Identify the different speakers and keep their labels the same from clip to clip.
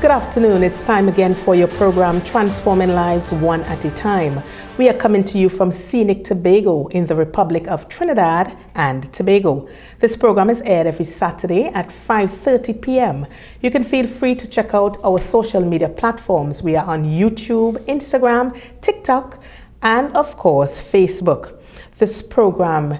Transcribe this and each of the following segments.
Speaker 1: Good afternoon. It's time again for your program, Transforming Lives One at a Time. We are coming to you from scenic Tobago in the Republic of Trinidad and Tobago. This program is aired every Saturday at 5:30 p.m. You can feel free to check out our social media platforms. We are on YouTube, Instagram, TikTok, and of course, Facebook. This program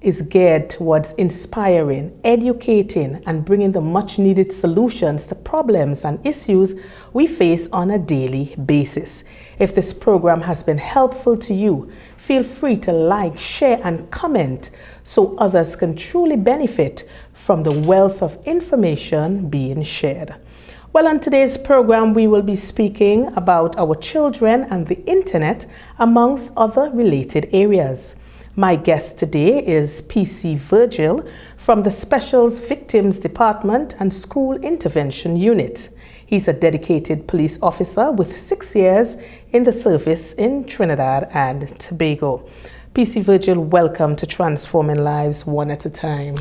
Speaker 1: is geared towards inspiring, educating, and bringing the much-needed solutions to problems and issues we face on a daily basis. If this program has been helpful to you, feel free to like, share, and comment so others can truly benefit from the wealth of information being shared. Well, on today's program, we will be speaking about our children and the internet, amongst other related areas. My guest today is PC Virgil from the Specials Victims Department and School Intervention Unit. He's a dedicated police officer with 6 years in the service in Trinidad and Tobago. PC Virgil, welcome to Transforming Lives One at a Time.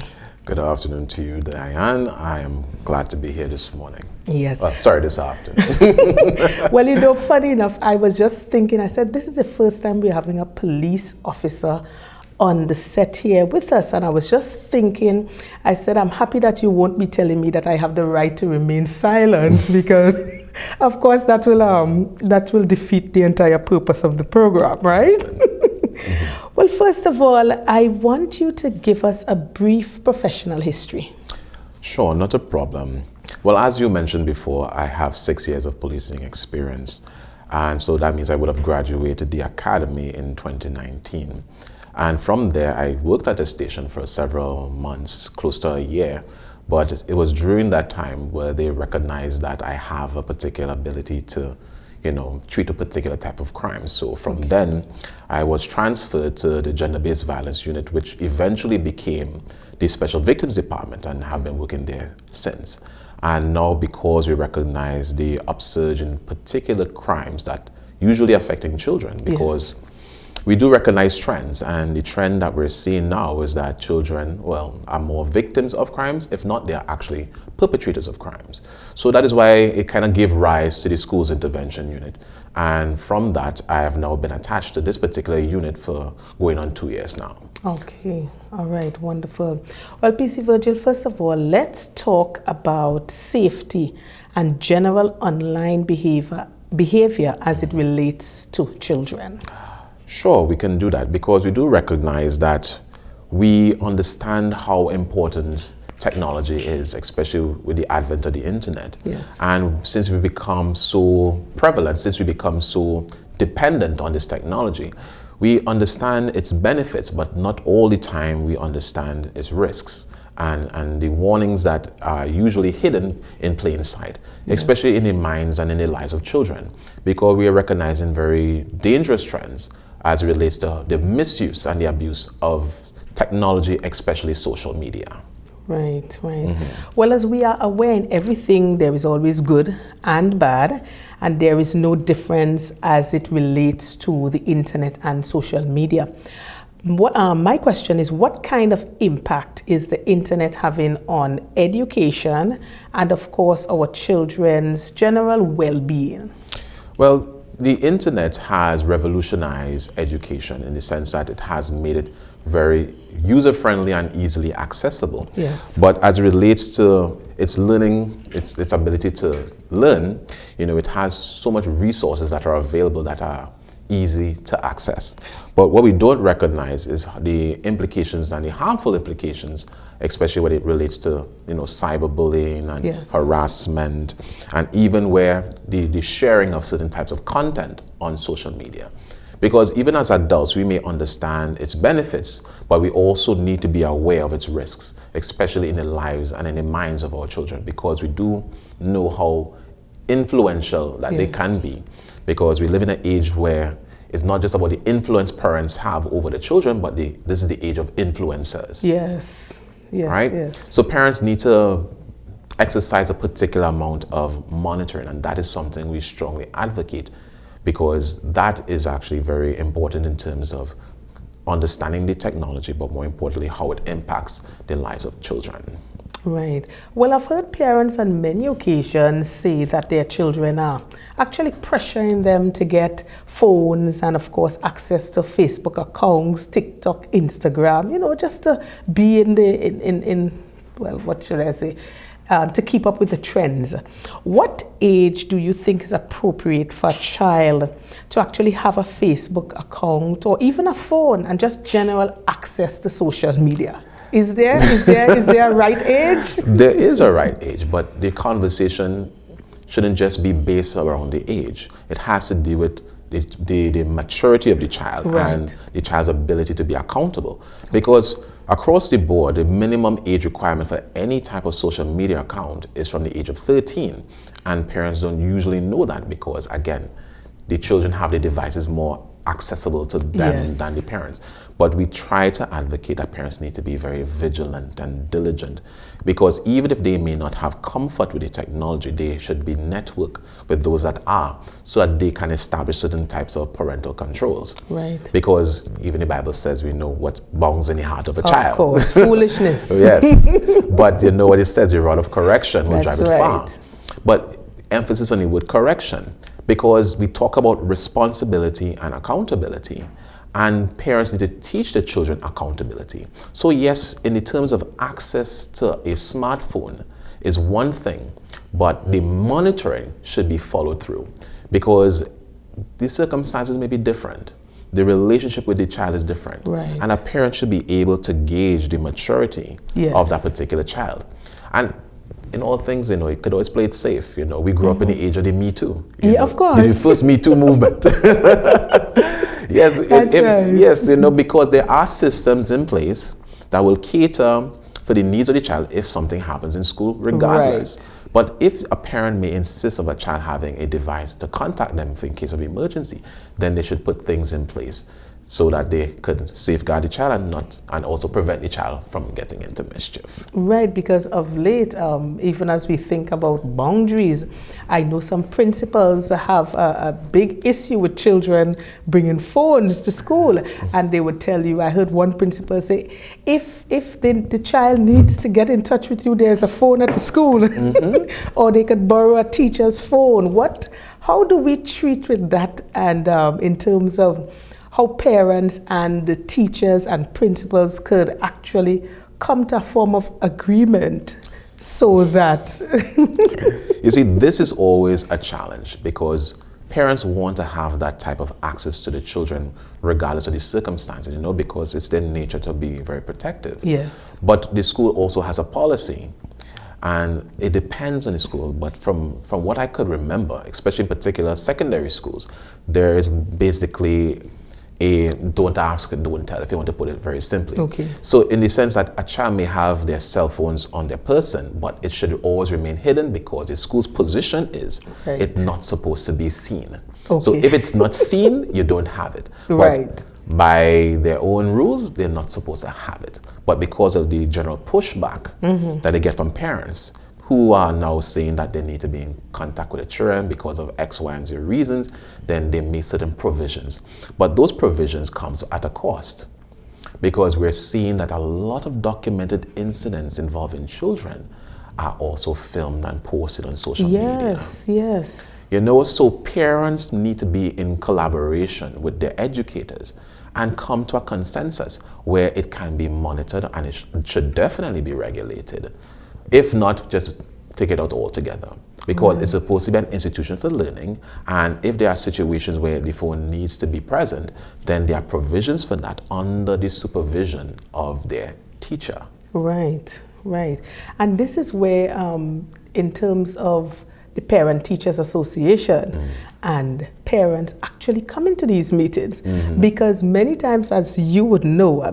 Speaker 2: Good afternoon to you, Diane. I am glad to be here this morning.
Speaker 1: Yes.
Speaker 2: This afternoon.
Speaker 1: Well, you know, funny enough, I was just thinking, I said, this is the first time we're having a police officer on the set here with us. And I was just thinking, I said, I'm happy that you won't be telling me that I have the right to remain silent because, of course, that will defeat the entire purpose of the program, right? Well, first of all, I want you to give us a brief professional history.
Speaker 2: Sure, not a problem. Well, as you mentioned before, I have 6 years of policing experience. And so that means I would have graduated the academy in 2019. And from there, I worked at the station for several months, close to a year. But it was during that time where they recognized that I have a particular ability to treat a particular type of crime. So from then, I was transferred to the Gender-Based Violence Unit, which eventually became the Special Victims Department, and have been working there since. And now, because we recognize the upsurge in particular crimes that usually affecting children, because we do recognize trends, and the trend that we're seeing now is that children, are more victims of crimes. If not, they're actually perpetrators of crimes. So that is why it kind of gave rise to the Schools Intervention Unit. And from that, I have now been attached to this particular unit for going on 2 years now.
Speaker 1: Okay, all right, wonderful. Well, PC Virgil, first of all, let's talk about safety and general online behavior as it relates to children.
Speaker 2: Sure, we can do that because we do recognize that we understand how important technology is, especially with the advent of the internet.
Speaker 1: Yes.
Speaker 2: And since we become so prevalent, since we become so dependent on this technology, we understand its benefits, but not all the time we understand its risks and the warnings that are usually hidden in plain sight, especially in the minds and in the lives of children, because we are recognizing very dangerous trends as it relates to the misuse and the abuse of technology, especially social media.
Speaker 1: Right. Well, as we are aware, in everything there is always good and bad, and there is no difference as it relates to the internet and social media. My question is, what kind of impact is the internet having on education and, of course, our children's general well-being?
Speaker 2: Well, the internet has revolutionized education in the sense that it has made it very user-friendly and easily accessible.
Speaker 1: Yes.
Speaker 2: But as it relates to its learning, its ability to learn, it has so much resources that are available that are easy to access. But what we don't recognize is the implications and the harmful implications, especially when it relates to cyberbullying and harassment, and even where the sharing of certain types of content on social media. Because even as adults, we may understand its benefits, but we also need to be aware of its risks, especially in the lives and in the minds of our children, because we do know how influential that they can be. Because we live in an age where it's not just about the influence parents have over the children, but this is the age of influencers.
Speaker 1: Yes.
Speaker 2: Right?
Speaker 1: Yes.
Speaker 2: So parents need to exercise a particular amount of monitoring, and that is something we strongly advocate, because that is actually very important in terms of understanding the technology, but more importantly, how it impacts the lives of children.
Speaker 1: Right. Well, I've heard parents on many occasions say that their children are actually pressuring them to get phones and, of course, access to Facebook accounts, TikTok, Instagram, just to be well, what should I say? To keep up with the trends. What age do you think is appropriate for a child to actually have a Facebook account or even a phone and just general access to social media? Is there a right age?
Speaker 2: There is a right age, but the conversation shouldn't just be based around the age. It has to do with the maturity of the child, right, and the child's ability to be accountable. Because across the board, the minimum age requirement for any type of social media account is from the age of 13. And parents don't usually know that because, again, the children have the devices more accessible to them than the parents. But we try to advocate that parents need to be very vigilant and diligent, because even if they may not have comfort with the technology, they should be networked with those that are, so that they can establish certain types of parental controls.
Speaker 1: Right.
Speaker 2: Because even the Bible says we know what bongs in the heart of a child.
Speaker 1: Of course, foolishness.
Speaker 2: Yes. But you know what it says, the rod of correction will drive it far. But emphasis on the word correction, because we talk about responsibility and accountability, and parents need to teach the children accountability. So yes, in the terms of access to a smartphone is one thing, but the monitoring should be followed through, because the circumstances may be different. The relationship with the child is different.
Speaker 1: Right. And
Speaker 2: a parent should be able to gauge the maturity of that particular child. And in all things, you could always play it safe. We grew up in the age of the Me Too.
Speaker 1: Of course.
Speaker 2: The first Me Too movement. Yes, yes, because there are systems in place that will cater for the needs of the child if something happens in school, regardless. Right. But if a parent may insist of a child having a device to contact them in case of emergency, then they should put things in place so that they could safeguard the child and also prevent the child from getting into mischief.
Speaker 1: Right, because of late, even as we think about boundaries, I know some principals have a big issue with children bringing phones to school, and they would tell you, I heard one principal say, if the child needs to get in touch with you, there's a phone at the school, or they could borrow a teacher's phone. How do we treat with that, and in terms of how parents and the teachers and principals could actually come to a form of agreement so that...
Speaker 2: You see, this is always a challenge, because parents want to have that type of access to the children regardless of the circumstances, because it's their nature to be very protective.
Speaker 1: Yes.
Speaker 2: But the school also has a policy, and it depends on the school. But from what I could remember, especially in particular secondary schools, there is basically a don't ask and don't tell, if you want to put it very simply.
Speaker 1: Okay.
Speaker 2: So in the sense that a child may have their cell phones on their person, but it should always remain hidden, because the school's position is it's not supposed to be seen. Okay. So if it's not seen, you don't have it.
Speaker 1: Right.
Speaker 2: But by their own rules, they're not supposed to have it. But because of the general pushback that they get from parents, who are now saying that they need to be in contact with the children because of X, Y, and Z reasons, then they make certain provisions. But those provisions comes at a cost, because we're seeing that a lot of documented incidents involving children are also filmed and posted on social media.
Speaker 1: Yes.
Speaker 2: So parents need to be in collaboration with their educators and come to a consensus where it can be monitored, and it should definitely be regulated. If not, just take it out altogether, because it's supposed to be an institution for learning, and if there are situations where the phone needs to be present, then there are provisions for that under the supervision of their teacher.
Speaker 1: Right. And this is where, in terms of the Parent Teachers Association and parents actually come into these meetings, because many times, as you would know,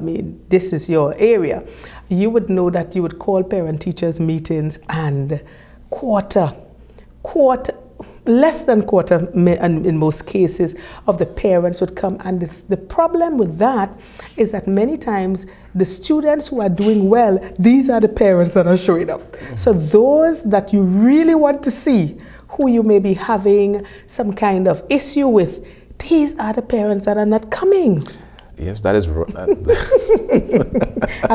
Speaker 1: this is your area, you would know that you would call parent teachers meetings, and less than quarter in most cases of the parents would come. And the problem with that is that many times the students who are doing well, these are the parents that are showing up. So those that you really want to see, who you may be having some kind of issue with, these are the parents that are not coming.
Speaker 2: Yes, that is.
Speaker 1: I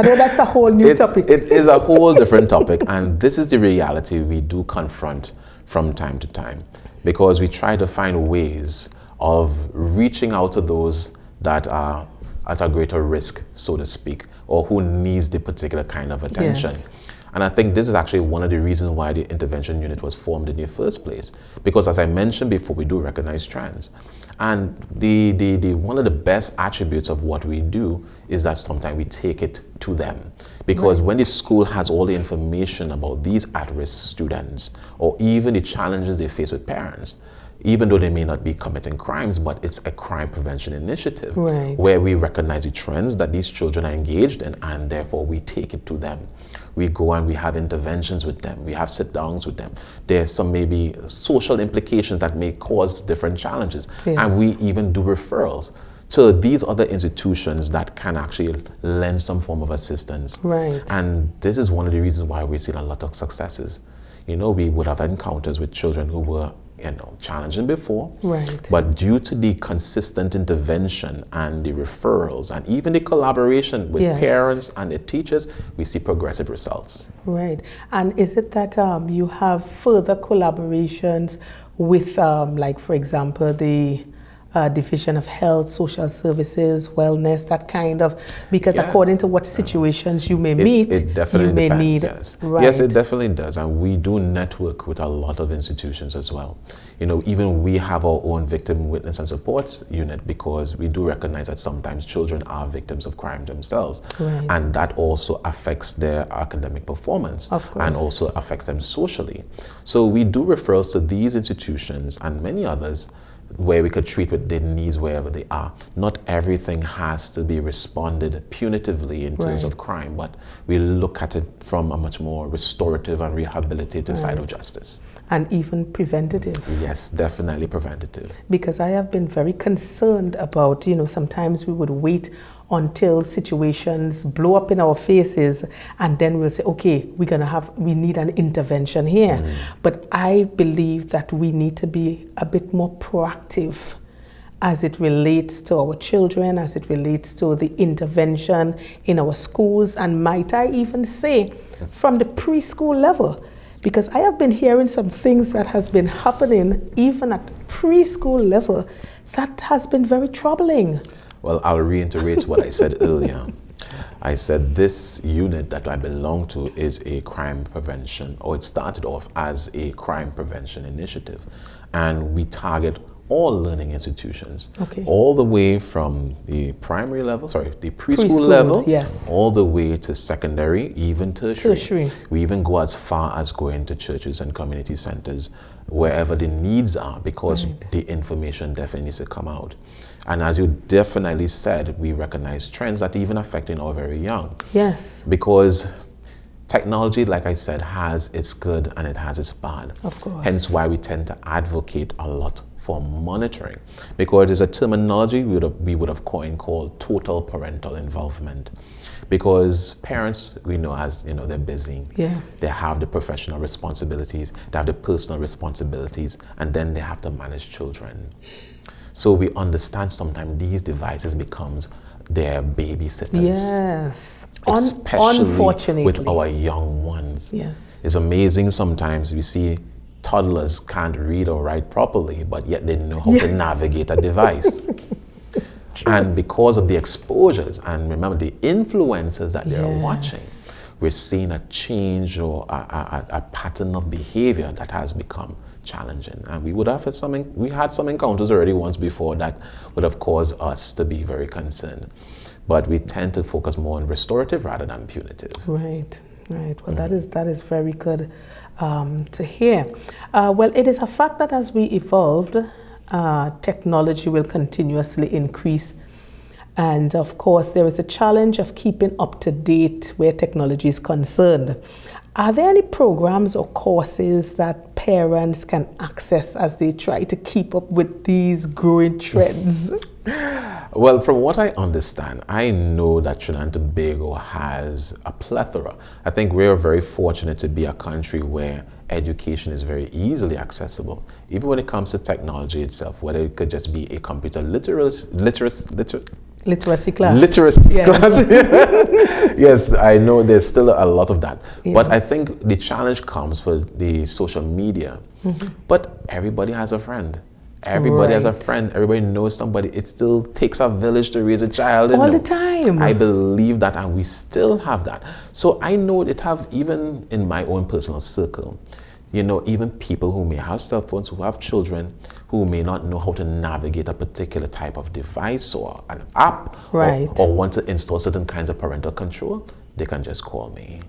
Speaker 1: know that's a whole new topic.
Speaker 2: It is a whole different topic, and this is the reality we do confront from time to time, because we try to find ways of reaching out to those that are at a greater risk, so to speak, or who needs the particular kind of attention.
Speaker 1: Yes.
Speaker 2: And I think this is actually one of the reasons why the intervention unit was formed in the first place. Because as I mentioned before, we do recognize trends. And the one of the best attributes of what we do is that sometimes we take it to them. Because when the school has all the information about these at-risk students, or even the challenges they face with parents, even though they may not be committing crimes, but it's a crime prevention initiative where we recognize the trends that these children are engaged in, and therefore we take it to them. We go and we have interventions with them. We have sit-downs with them. There's some maybe social implications that may cause different challenges.
Speaker 1: Yes.
Speaker 2: And we even do referrals to these other institutions that can actually lend some form of assistance. And this is one of the reasons why we've seen a lot of successes. You know, we would have encounters with children who were challenging before, but due to the consistent intervention and the referrals and even the collaboration with parents and the teachers, we see progressive results.
Speaker 1: And is it that you have further collaborations with, like, for example, the Division of Health, Social Services, Wellness, that kind of, because according to what situations you may meet,
Speaker 2: it definitely
Speaker 1: you may
Speaker 2: depends,
Speaker 1: need.
Speaker 2: Yes, it definitely does. And we do network with a lot of institutions as well. You know, even we have our own victim witness and support unit, because we do recognize that sometimes children are victims of crime themselves. And that also affects their academic performance and also affects them socially. So we do referrals to these institutions and many others where we could treat with their needs wherever they are. Not everything has to be responded punitively in terms of crime, but we look at it from a much more restorative and rehabilitative side of justice.
Speaker 1: And even preventative.
Speaker 2: Yes, definitely preventative.
Speaker 1: Because I have been very concerned about, you know, sometimes we would wait until situations blow up in our faces, and then we'll say, okay, we need an intervention here. But I believe that we need to be a bit more proactive as it relates to our children, as it relates to the intervention in our schools, and might I even say from the preschool level. Because I have been hearing some things that has been happening even at preschool level that has been very troubling.
Speaker 2: Well, I'll reiterate what I said earlier. I said this unit that I belong to is a crime prevention, or it started off as a crime prevention initiative. And we target all learning institutions, all the way from the primary level, the preschool level, all the way to secondary, even tertiary. We even go as far as going to churches and community centers, wherever the needs are, because the information definitely needs to come out. And as you definitely said, we recognize trends that even affecting our very young. Because technology, like I said, has its good and it has its bad. Hence why we tend to advocate a lot for monitoring, because there's a terminology we would have coined called total parental involvement. Because parents, we know, as you know, they're busy. They have the professional responsibilities, they have the personal responsibilities, and then they have to manage children. So we understand sometimes these devices becomes their babysitters. Especially
Speaker 1: unfortunately
Speaker 2: with our young ones. It's amazing sometimes we see toddlers can't read or write properly, but yet they know how to navigate a device. And because of the exposures, and remember the influencers that they're watching, we're seeing a change or a pattern of behavior that has become challenging. And we had some encounters already once before that would have caused us to be very concerned. But we tend to focus more on restorative rather than punitive.
Speaker 1: Well, that is very good to hear. Well, it is a fact that as we evolved, technology will continuously increase. And of course, there is a challenge of keeping up to date where technology is concerned. Are there any programs or courses that parents can access as they try to keep up with these growing trends?
Speaker 2: Well, from what I understand, I know that Trinidad and Tobago has a plethora. I think we're very fortunate to be a country where education is very easily accessible, even when it comes to technology itself, whether it could just be a computer
Speaker 1: Literacy class.
Speaker 2: Literacy
Speaker 1: Yes.
Speaker 2: class. Yes, I know there's still a lot of that.
Speaker 1: Yes.
Speaker 2: But I think the challenge comes for the social media. But everybody has a friend. Everybody has a friend. Everybody knows somebody. It still takes a village to raise a child.
Speaker 1: All the time.
Speaker 2: I believe that, and we still have that. So I know it have, even in my own personal circle, even people who may have cell phones, who have children, who may not know how to navigate a particular type of device or an app, or want to install certain kinds of parental control, they can just call me.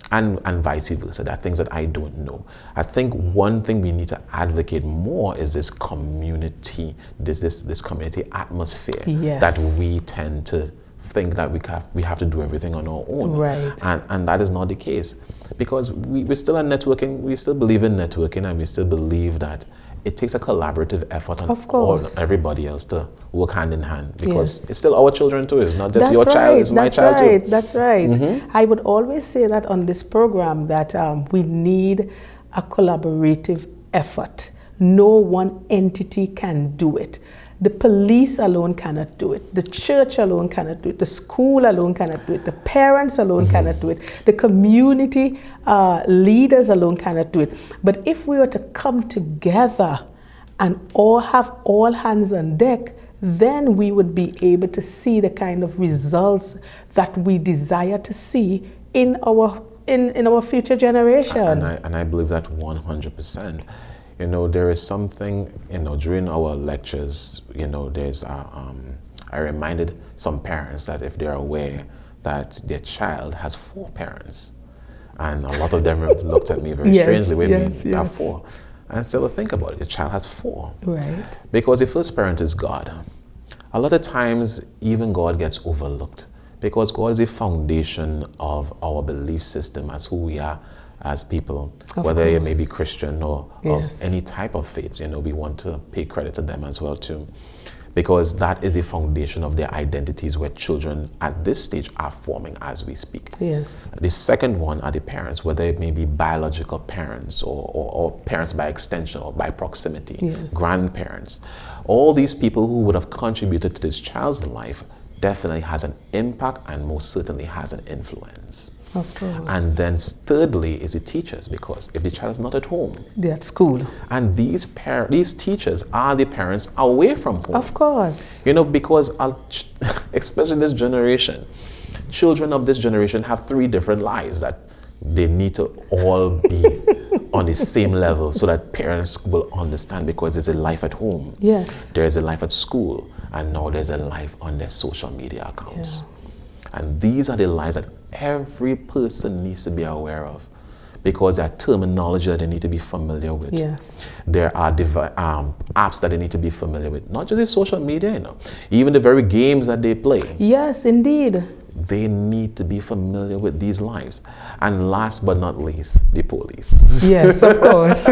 Speaker 2: And vice versa. There are things that I don't know. I think one thing we need to advocate more is this community, this community atmosphere that we tend to think that we have to do everything on our own.
Speaker 1: Right.
Speaker 2: And that is not the case. Because we're still on networking, we still believe in networking, and we still believe that it takes a collaborative effort on everybody else to work hand in hand, because it's still our children too. It's not just your child, it's my child too.
Speaker 1: That's right. I would always say that on this program that we need a collaborative effort. No one entity can do it. The police alone cannot do it. The church alone cannot do it. The school alone cannot do it. The parents alone cannot do it. The community leaders alone cannot do it. But if we were to come together and all have all hands on deck, then we would be able to see the kind of results that we desire to see in our future generation.
Speaker 2: And I believe that 100%. There is something, during our lectures, there's I reminded some parents that if they're aware that their child has 4 parents, and a lot of them looked at me very strangely when we have 4. And I said, well, think about it, your child has 4.
Speaker 1: Right.
Speaker 2: Because the first parent is God. A lot of times, even God gets overlooked, because God is the foundation of our belief system as who we are as people, whether it may be Christian or any type of faith. We want to pay credit to them as well too, because that is the foundation of their identities, where children at this stage are forming as we speak.
Speaker 1: Yes.
Speaker 2: The second one are the parents, whether it may be biological parents or parents by extension or by proximity, grandparents. All these people who would have contributed to this child's life definitely has an impact, and most certainly has an influence.
Speaker 1: Of course.
Speaker 2: And then thirdly is the teachers, because if the child is not at home,
Speaker 1: they're at school.
Speaker 2: And these teachers are the parents away from home.
Speaker 1: Of course.
Speaker 2: Because especially this generation, children of this generation have 3 different lives that they need to all be on the same level, so that parents will understand, because there's a life at home.
Speaker 1: Yes.
Speaker 2: There's a life at school, and now there's a life on their social media accounts. And these are the lies that every person needs to be aware of, because there are terminology that they need to be familiar with.
Speaker 1: Yes.
Speaker 2: There are apps that they need to be familiar with, not just the social media, even the very games that they play.
Speaker 1: Yes, indeed.
Speaker 2: They need to be familiar with these lives. And last but not least, the police.
Speaker 1: Yes, of course.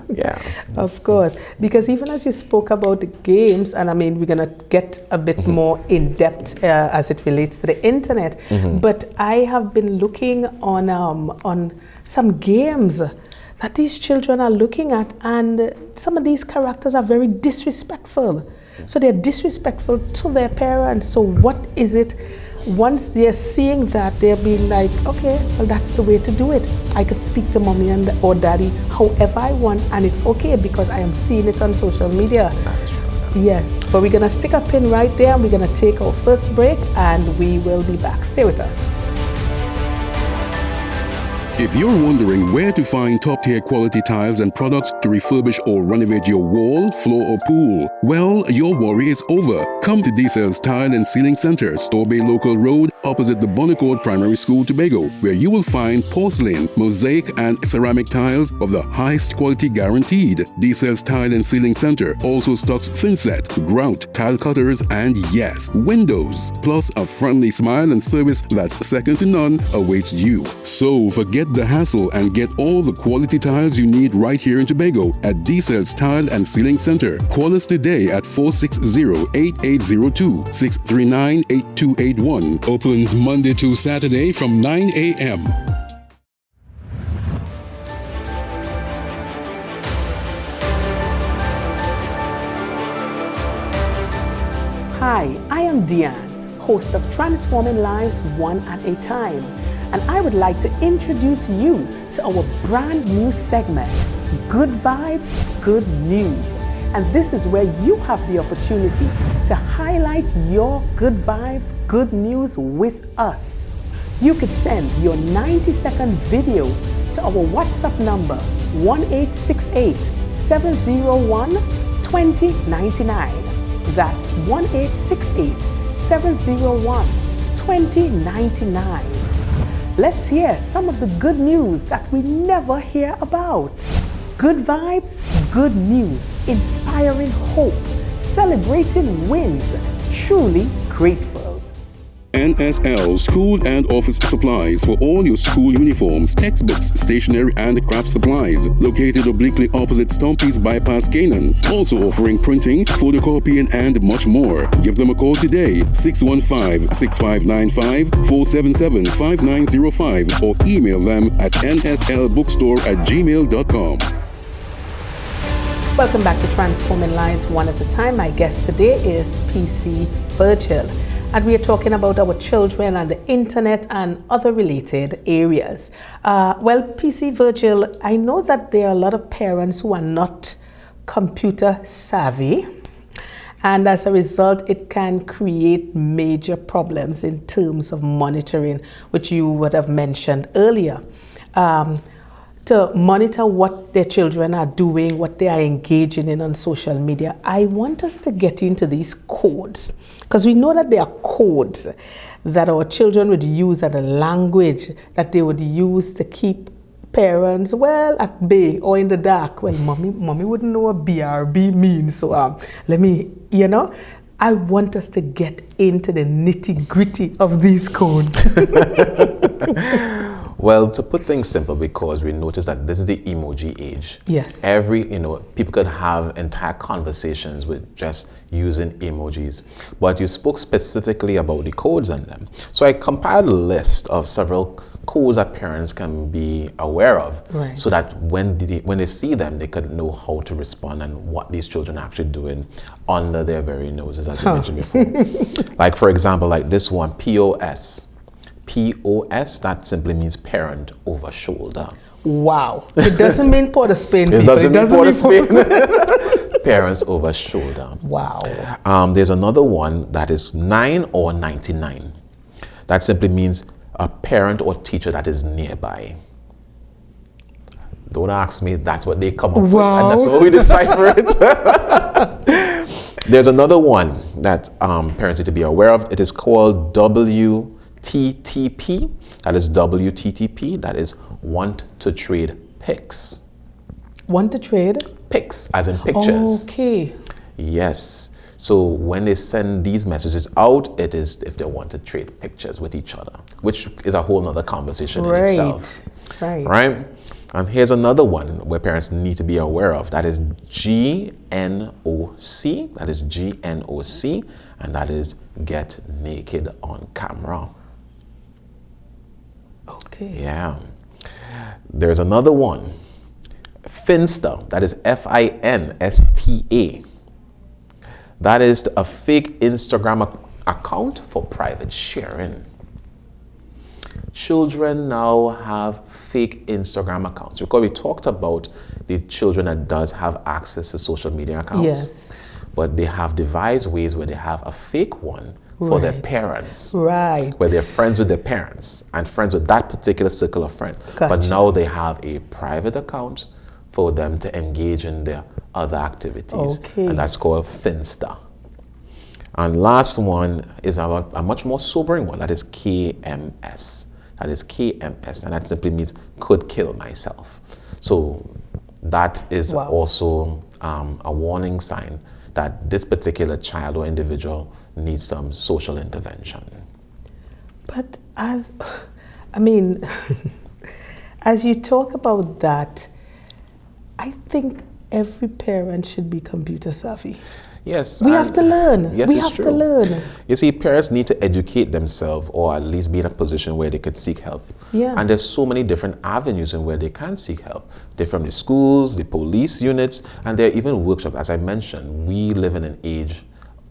Speaker 2: Yeah.
Speaker 1: Of course. Because even as you spoke about the games, and I mean, we're going to get a bit more in depth as it relates to the internet, but I have been looking on some games that these children are looking at, and some of these characters are very disrespectful. So they're disrespectful to their parents. So what is it? Once they're seeing that, they're being like, okay, well, that's the way to do it. I could speak to mommy or daddy however I want, and it's okay because I am seeing it on social media.
Speaker 2: That is true.
Speaker 1: Yes, but we're going to stick a pin right there, and we're going to take our first break, and we will be back. Stay with us.
Speaker 3: If you're wondering where to find top-tier quality tiles and products to refurbish or renovate your wall, floor, or pool, well, your worry is over. Come to D-Cells Tile and Ceiling Center, Store Bay Local Road, opposite the Bonnecourt Primary School, Tobago, where you will find porcelain, mosaic, and ceramic tiles of the highest quality guaranteed. D-Cells Tile and Ceiling Center also stocks thinset, grout, tile cutters, and yes, windows. Plus, a friendly smile and service that's second to none awaits you. So forget the hassle and get all the quality tiles you need right here in Tobago at D-Cells Tile and Ceiling Center. Call us today at 460-8802, 639-8281. Opens Monday to Saturday from 9 a.m.
Speaker 1: Hi, I am Dyon, host of Transforming Lives One at a Time, and I would like to introduce you to our brand new segment, Good Vibes, Good News. And this is where you have the opportunity to highlight your good vibes, good news with us. You could send your 90-second video to our WhatsApp number 1-868-701-2099. That's 1-868-701-2099. Let's hear some of the good news that we never hear about. Good vibes, good news, inspiring hope, celebrating wins, truly grateful.
Speaker 3: NSL School and Office Supplies for all your school uniforms, textbooks, stationery, and craft supplies. Located obliquely opposite Stumpy's Bypass, Canaan. Also offering printing, photocopying, and much more. Give them a call today, 615-6595-477-5905, or email them at nslbookstore@gmail.com.
Speaker 1: Welcome back to Transforming Lives One at a Time. My guest today is PC Virgil. And we are talking about our children and the internet and other related areas. Well, PC Virgil, I know that there are a lot of parents who are not computer savvy. And as a result, it can create major problems in terms of monitoring, which you would have mentioned earlier. To monitor what their children are doing, what they are engaging in on social media, I want us to get into these codes, because we know that there are codes that our children would use and a language that they would use to keep parents, well, at bay or in the dark. Well, mommy wouldn't know what BRB means, so let me, I want us to get into the nitty-gritty of these codes.
Speaker 2: Well, to put things simple, because we notice that this is the emoji age.
Speaker 1: Yes.
Speaker 2: People could have entire conversations with just using emojis. But you spoke specifically about the codes in them. So I compiled a list of several codes that parents can be aware of,
Speaker 1: right,
Speaker 2: so that when they see them, they could know how to respond and what these children are actually doing under their very noses, as you mentioned before. Like, for example, like this one, POS. POS, that simply means parent over shoulder.
Speaker 1: Wow. It doesn't mean Port of Spain.
Speaker 2: It doesn't mean Port of Spain. Parents over shoulder.
Speaker 1: Wow.
Speaker 2: There's another one that is 9 or 99. That simply means a parent or teacher that is nearby. Don't ask me, that's what they come up with, and that's what we decipher it. There's another one that parents need to be aware of. It is called WTTP. That is WTTP. That is want to trade pics.
Speaker 1: Want to trade?
Speaker 2: Pics, as in pictures.
Speaker 1: Okay.
Speaker 2: Yes. So when they send these messages out, it is if they want to trade pictures with each other, which is a whole nother conversation in itself. Right? And here's another one where parents need to be aware of. That is GNOC. That is GNOC. And that is get naked on camera.
Speaker 1: Okay.
Speaker 2: Yeah. There's another one. Finsta. That is FINSTA. That is a fake Instagram account for private sharing. Children now have fake Instagram accounts, because we talked about the children that does have access to social media accounts.
Speaker 1: Yes.
Speaker 2: But they have devised ways where they have a fake one for their parents.
Speaker 1: Right.
Speaker 2: Where they're friends with their parents and friends with that particular circle of friends.
Speaker 1: Gotcha.
Speaker 2: But now they have a private account for them to engage in their other activities.
Speaker 1: Okay.
Speaker 2: And that's called Finsta. And last one is a much more sobering one. That is KMS. That is KMS. And that simply means could kill myself. So that is also a warning sign that this particular child or individual needs some social intervention.
Speaker 1: But as you talk about that, I think every parent should be computer savvy.
Speaker 2: Yes.
Speaker 1: We have to learn.
Speaker 2: Yes,
Speaker 1: we
Speaker 2: it's
Speaker 1: have
Speaker 2: true.
Speaker 1: to learn.
Speaker 2: You see, parents need to educate themselves, or at least be in a position where they could seek help.
Speaker 1: Yeah.
Speaker 2: And there's so many different avenues in where they can seek help. They're from the schools, the police units, and there are even workshops. As I mentioned, we live in an age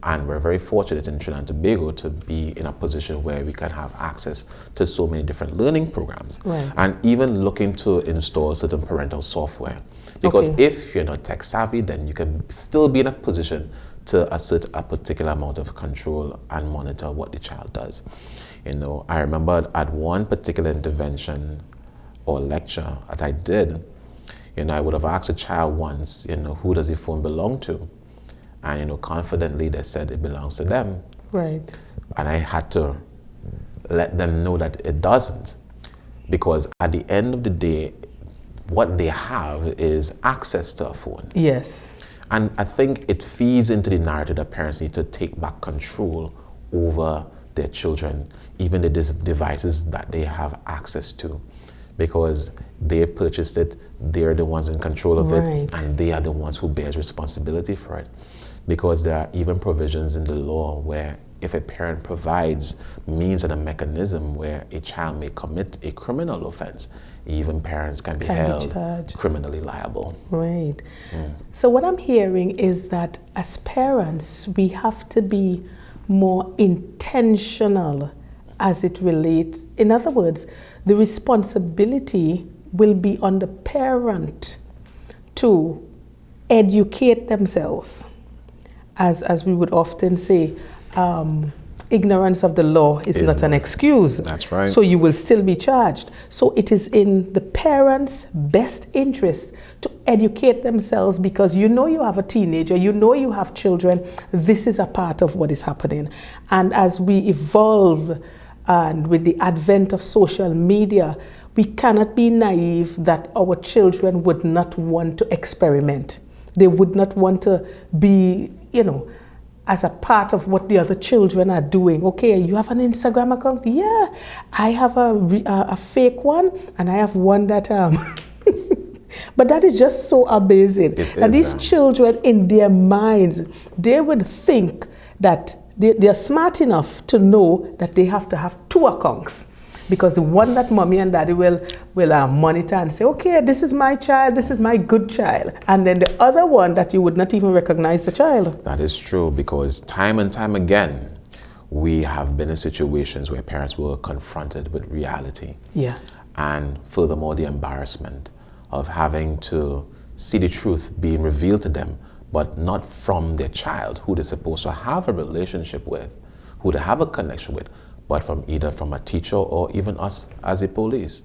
Speaker 2: And we're very fortunate in Trinidad and Tobago to be in a position where we can have access to so many different learning programs.
Speaker 1: Right.
Speaker 2: And even looking to install certain parental software. Because if you're not tech savvy, then you can still be in a position to assert a particular amount of control and monitor what the child does. You know, I remember at one particular intervention or lecture that I did, you know, I would have asked a child once, you know, who does the phone belong to? And, you know, confidently they said it belongs to them.
Speaker 1: Right.
Speaker 2: And I had to let them know that it doesn't. Because at the end of the day, what they have is access to a phone.
Speaker 1: Yes.
Speaker 2: And I think it feeds into the narrative that parents need to take back control over their children, even the devices that they have access to. Because they purchased it, they're the ones in control of it, and they are the ones who bears responsibility for it. Because there are even provisions in the law where if a parent provides means and a mechanism where a child may commit a criminal offense, even parents can be held criminally liable.
Speaker 1: Right. So what I'm hearing is that as parents, we have to be more intentional as it relates. In other words, the responsibility will be on the parent to educate themselves. As we would often say, ignorance of the law is not an excuse.
Speaker 2: That's right.
Speaker 1: So you will still be charged. So it is in the parents' best interest to educate themselves, because you know you have a teenager, you know you have children, this is a part of what is happening. And as we evolve and with the advent of social media, we cannot be naive that our children would not want to experiment. They would not want to be, you know, as a part of what the other children are doing. Okay, you have an Instagram account? Yeah, I have a fake one, and I have one that but that is just so amazing. And these children, in their minds, they would think that they're smart enough to know that they have to have two accounts. Because the one that mommy and daddy will monitor and say, okay, this is my child, this is my good child. And then the other one that you would not even recognize the child.
Speaker 2: That is true, because time and time again, we have been in situations where parents were confronted with reality.
Speaker 1: Yeah.
Speaker 2: And furthermore, the embarrassment of having to see the truth being revealed to them, but not from their child, who they're supposed to have a relationship with, who they have a connection with, but from either from a teacher or even us as a police.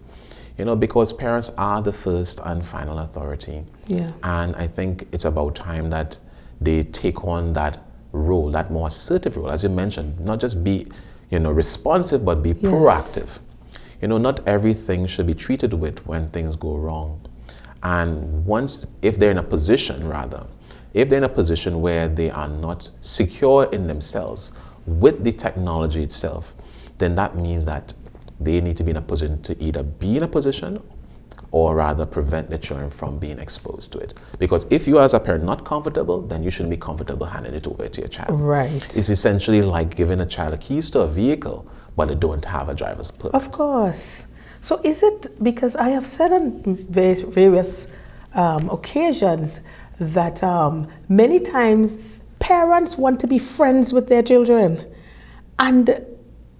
Speaker 2: You know, because parents are the first and final authority.
Speaker 1: Yeah.
Speaker 2: And I think it's about time that they take on that role, that more assertive role, as you mentioned, not just be, you know, responsive, but be proactive. You know, not everything should be treated with when things go wrong. And if they're in a position where they are not secure in themselves with the technology itself, then that means that they need to be in a position to either be in a position or rather prevent the children from being exposed to it. Because if you as a parent not comfortable, then you shouldn't be comfortable handing it over to your child.
Speaker 1: Right.
Speaker 2: It's essentially like giving a child the keys to a vehicle, but they don't have a driver's permit.
Speaker 1: Of course. So is it, because I have said on various occasions that many times parents want to be friends with their children. And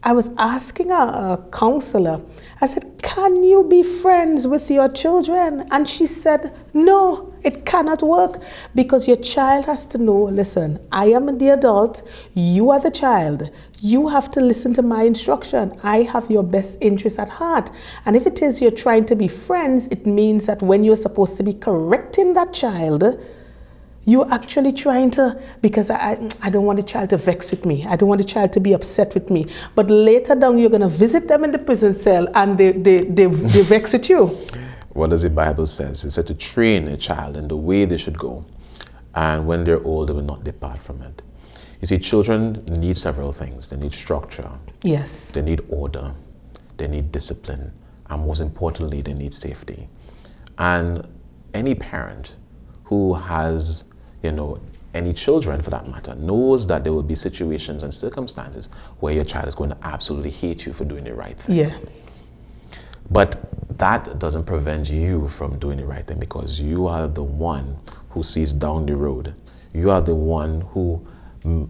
Speaker 1: I was asking a counselor, I said, can you be friends with your children? And she said, no, it cannot work, because your child has to know, listen, I am the adult, you are the child. You have to listen to my instruction. I have your best interest at heart. And if it is you're trying to be friends, it means that when you're supposed to be correcting that child, you're actually trying to, because I don't want the child to vex with me. I don't want the child to be upset with me. But later down, you're going to visit them in the prison cell and they vex with you.
Speaker 2: What does the Bible says? It said to train a child in the way they should go. And when they're old, they will not depart from it. You see, children need several things. They need structure.
Speaker 1: Yes.
Speaker 2: They need order. They need discipline. And most importantly, they need safety. And any parent who has, you know, any children for that matter, knows that there will be situations and circumstances where your child is going to absolutely hate you for doing the right thing.
Speaker 1: Yeah.
Speaker 2: But that doesn't prevent you from doing the right thing, because you are the one who sees down the road. You are the one who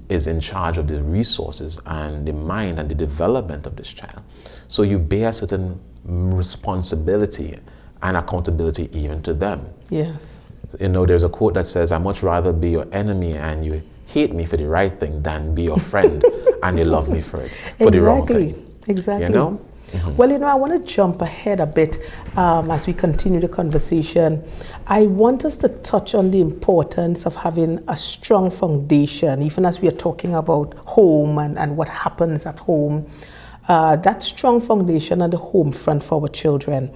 Speaker 2: is in charge of the resources and the mind and the development of this child. So you bear certain responsibility and accountability even to them.
Speaker 1: Yes.
Speaker 2: You know, there's a quote that says, "I'd much rather be your enemy and you hate me for the right thing than be your friend and you love me for it, for the wrong thing."
Speaker 1: Exactly.
Speaker 2: You know?
Speaker 1: Well, I want to jump ahead a bit as we continue the conversation. I want us to touch on the importance of having a strong foundation, even as we are talking about home and what happens at home. That strong foundation on the home front for our children.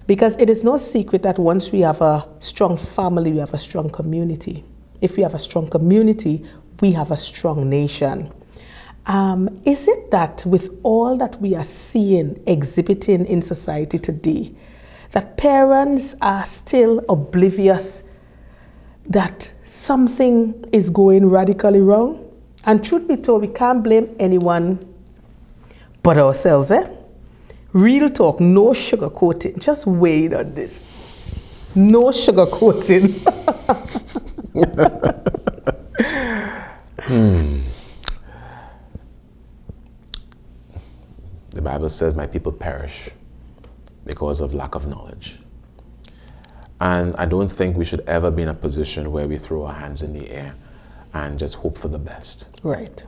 Speaker 1: Because it is no secret that once we have a strong family, we have a strong community. If we have a strong community, we have a strong nation. Is it that with all that we are seeing, exhibiting in society today, that parents are still oblivious that something is going radically wrong? And truth be told, we can't blame anyone but ourselves, eh? Real talk, no sugarcoating. Just wait on this. No sugarcoating.
Speaker 2: The Bible says, "My people perish because of lack of knowledge." And I don't think we should ever be in a position where we throw our hands in the air and just hope for the best.
Speaker 1: Right.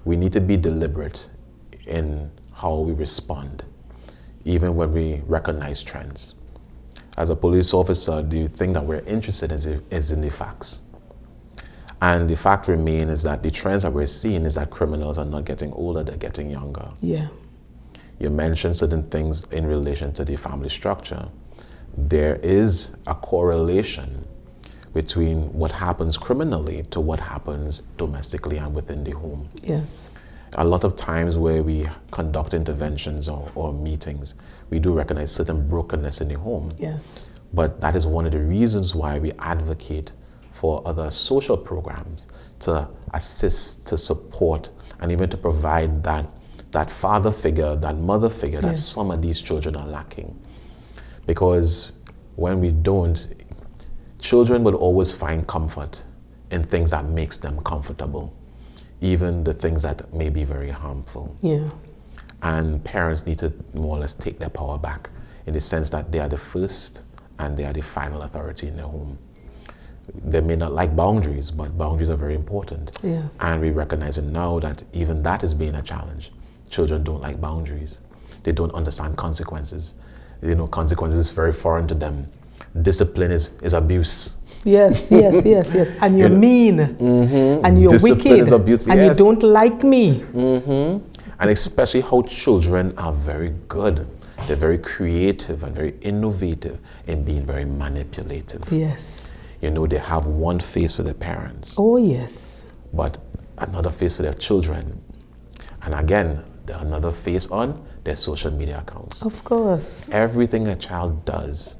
Speaker 2: We need to be deliberate in how we respond, even when we recognize trends. As a police officer, do you think that we're interested is in the facts? And the fact remains is that the trends that we're seeing is that criminals are not getting older, they're getting younger.
Speaker 1: Yeah.
Speaker 2: You mentioned certain things in relation to the family structure. There is a correlation between what happens criminally to what happens domestically and within the home.
Speaker 1: Yes.
Speaker 2: A lot of times where we conduct interventions or meetings, we do recognize certain brokenness in the home.
Speaker 1: Yes.
Speaker 2: But that is one of the reasons why we advocate for other social programs to assist, to support, and even to provide that father figure, that mother figure that some of these children are lacking. Because when we don't, children will always find comfort in things that makes them comfortable, even the things that may be very harmful.
Speaker 1: Yeah.
Speaker 2: And parents need to more or less take their power back in the sense that they are the first and they are the final authority in their home. They may not like boundaries, but boundaries are very important.
Speaker 1: Yes.
Speaker 2: And we recognize it now that even that is being a challenge. Children don't like boundaries. They don't understand consequences. You know, consequences is very foreign to them. Discipline is abuse.
Speaker 1: Yes. And you're mean. Mm-hmm. And you're
Speaker 2: Discipline
Speaker 1: wicked.
Speaker 2: Is abuse,
Speaker 1: and you don't like me.
Speaker 2: Mm-hmm. And especially how children are very good. They're very creative and very innovative in being very manipulative.
Speaker 1: Yes.
Speaker 2: You know, they have one face for their parents.
Speaker 1: Oh, yes.
Speaker 2: But another face for their children. And again, another face on their social media accounts.
Speaker 1: Of course.
Speaker 2: Everything a child does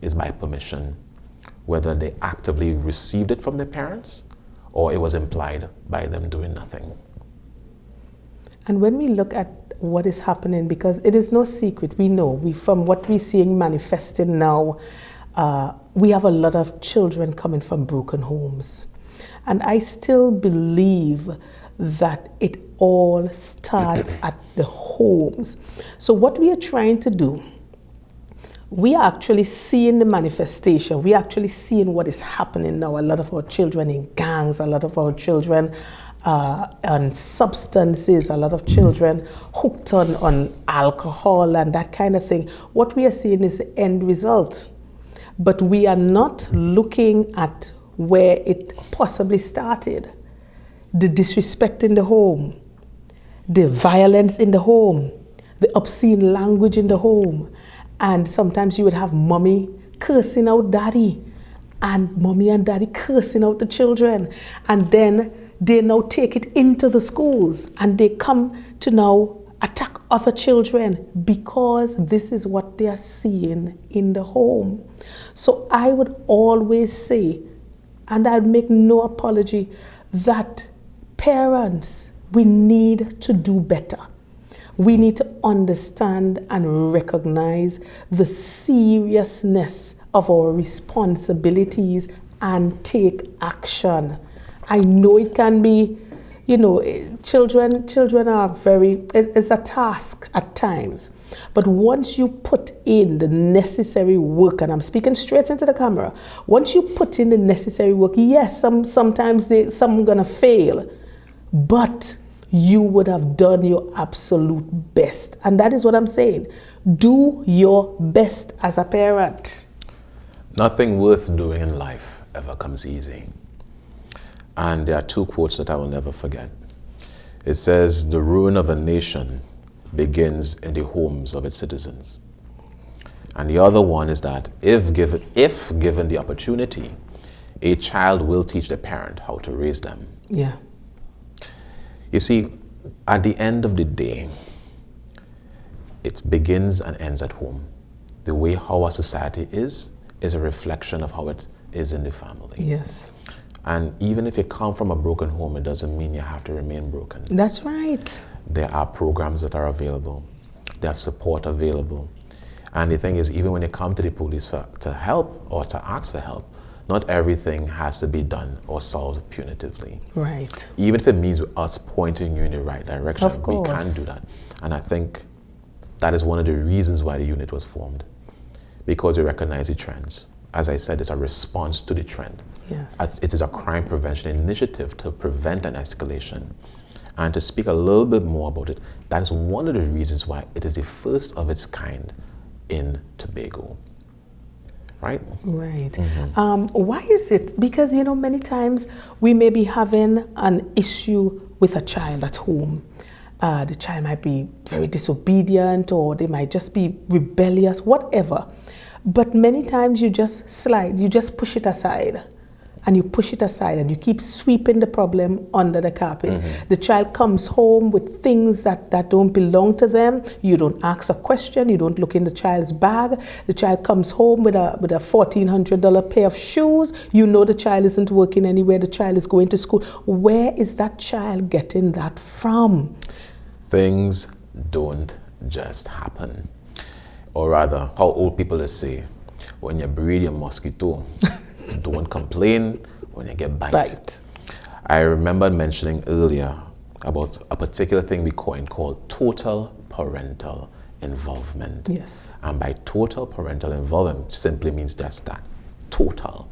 Speaker 2: is by permission, whether they actively received it from their parents or it was implied by them doing nothing.
Speaker 1: And when we look at what is happening, because it is no secret, we know, from what we're seeing manifesting now, we have a lot of children coming from broken homes. And I still believe that it all starts at the homes. So what we are trying to do, we are actually seeing the manifestation. We are actually seeing what is happening now. A lot of our children in gangs, a lot of our children on substances, a lot of children hooked on alcohol and that kind of thing. What we are seeing is the end result. But we are not looking at where it possibly started. The disrespect in the home, the violence in the home, the obscene language in the home. And sometimes you would have mommy cursing out daddy and mommy and daddy cursing out the children. And then they now take it into the schools and they come to now attack other children because this is what they are seeing in the home. So I would always say, and I'd make no apology, that parents, we need to do better. We need to understand and recognize the seriousness of our responsibilities and take action. I know it can be, children are it's a task at times. But once you put in the necessary work, and I'm speaking straight into the camera, once you put in the necessary work, yes, sometimes some gonna fail, but you would have done your absolute best. And that is what I'm saying. Do your best as a parent.
Speaker 2: Nothing worth doing in life ever comes easy. And there are two quotes that I will never forget. It says, "The ruin of a nation begins in the homes of its citizens." And the other one is that if given the opportunity, a child will teach the parent how to raise them.
Speaker 1: Yeah.
Speaker 2: You see, at the end of the day, it begins and ends at home. The way how our society is a reflection of how it is in the family.
Speaker 1: Yes.
Speaker 2: And even if you come from a broken home, it doesn't mean you have to remain broken.
Speaker 1: That's right.
Speaker 2: There are programs that are available. There's support available. And the thing is, even when you come to the police to help or to ask for help, not everything has to be done or solved punitively.
Speaker 1: Right.
Speaker 2: Even if it means us pointing you in the right direction,
Speaker 1: Of course.
Speaker 2: we can do that. And I think that is one of the reasons why the unit was formed, because we recognize the trends. As I said, it's a response to the trend.
Speaker 1: Yes.
Speaker 2: It is a crime prevention initiative to prevent an escalation. And to speak a little bit more about it, that is one of the reasons why it is the first of its kind in Tobago. Right?
Speaker 1: Right.
Speaker 2: Mm-hmm.
Speaker 1: Why is it? Because, many times we may be having an issue with a child at home. The child might be very disobedient, or they might just be rebellious, whatever. But many times you just push it aside. And you push it aside and you keep sweeping the problem under the carpet. Mm-hmm. The child comes home with things that don't belong to them. You don't ask a question. You don't look in the child's bag. The child comes home with a $1,400 pair of shoes. You know the child isn't working anywhere. The child is going to school. Where is that child getting that from?
Speaker 2: Things don't just happen. Or rather, how old people say, when you breed your mosquito, don't complain when you get bite. I remember mentioning earlier about a particular thing we coined called total parental involvement.
Speaker 1: Yes.
Speaker 2: And by total parental involvement simply means just that, total.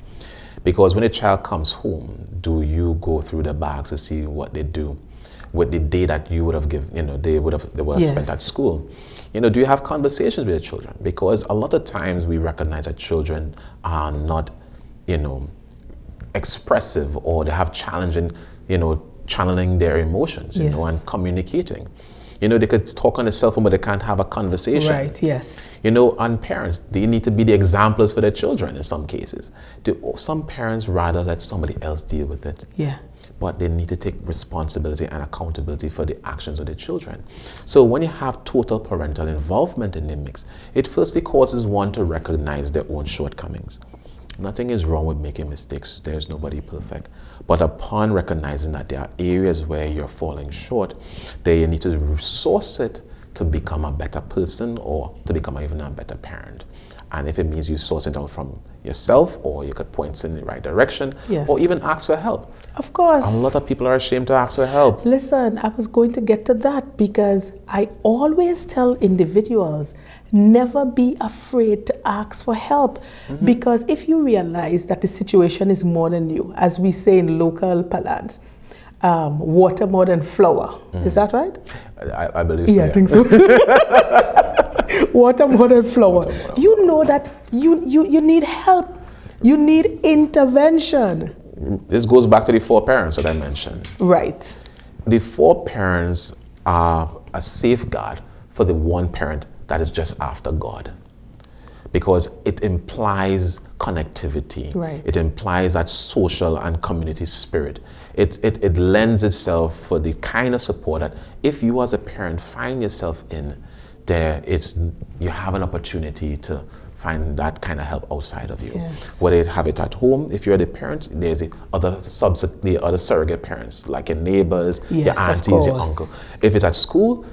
Speaker 2: Because when a child comes home, do you go through the bags to see what they do with the day that you would have given, they would have yes. spent at school? Do you have conversations with your children? Because a lot of times we recognize that children are not expressive, or they have channeling their emotions,
Speaker 1: yes.
Speaker 2: And communicating. They could talk on the cell phone, but they can't have a conversation.
Speaker 1: Right, yes.
Speaker 2: And parents, they need to be the examples for their children in some cases. Some parents rather let somebody else deal with it.
Speaker 1: Yeah.
Speaker 2: But they need to take responsibility and accountability for the actions of their children. So when you have total parental involvement in the mix, it firstly causes one to recognize their own shortcomings. Nothing is wrong with making mistakes. There's nobody perfect. But upon recognizing that there are areas where you're falling short, then you need to resource it to become a better person, or to become even a better parent. And if it means you source it out from yourself, or you could point in the right direction,
Speaker 1: yes.
Speaker 2: or even ask for help.
Speaker 1: Of course.
Speaker 2: A lot of people are ashamed to ask for help.
Speaker 1: Listen, I was going to get to that, because I always tell individuals, never be afraid to ask for help. Mm-hmm. Because if you realize that the situation is more than you, as we say in local parlance, water more than flour. Mm. Is that right?
Speaker 2: I believe so.
Speaker 1: Yeah, I think so. Water more than flour. You know that you need help. You need intervention.
Speaker 2: This goes back to the 4 parents that I mentioned.
Speaker 1: Right.
Speaker 2: The 4 parents are a safeguard for the one parent that is just after God, because it implies connectivity.
Speaker 1: Right.
Speaker 2: It implies that social and community spirit. It lends itself for the kind of support that if you as a parent find yourself in there, you have an opportunity to find that kind of help outside of you.
Speaker 1: Yes.
Speaker 2: Whether you have it at home, if you're the parent, there's the other surrogate parents, like your neighbors,
Speaker 1: yes,
Speaker 2: your aunties, your uncle. If it's at school,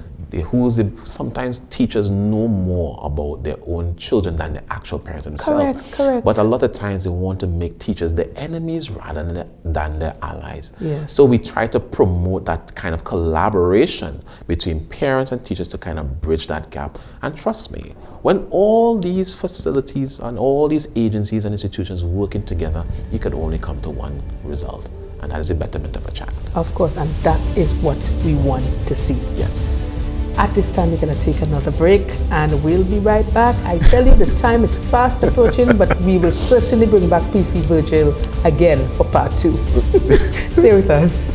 Speaker 2: Sometimes teachers know more about their own children than the actual parents themselves.
Speaker 1: Correct.
Speaker 2: But a lot of times they want to make teachers the enemies rather than their allies.
Speaker 1: Yes.
Speaker 2: So we try to promote that kind of collaboration between parents and teachers to kind of bridge that gap. And trust me, when all these facilities and all these agencies and institutions working together, you could only come to one result, and that is the betterment of a child.
Speaker 1: Of course, and that is what we want to see.
Speaker 2: Yes.
Speaker 1: At this time, we're going to take another break, and we'll be right back. I tell you, the time is fast approaching, but we will certainly bring back PC Virgil again for part 2. Stay with us.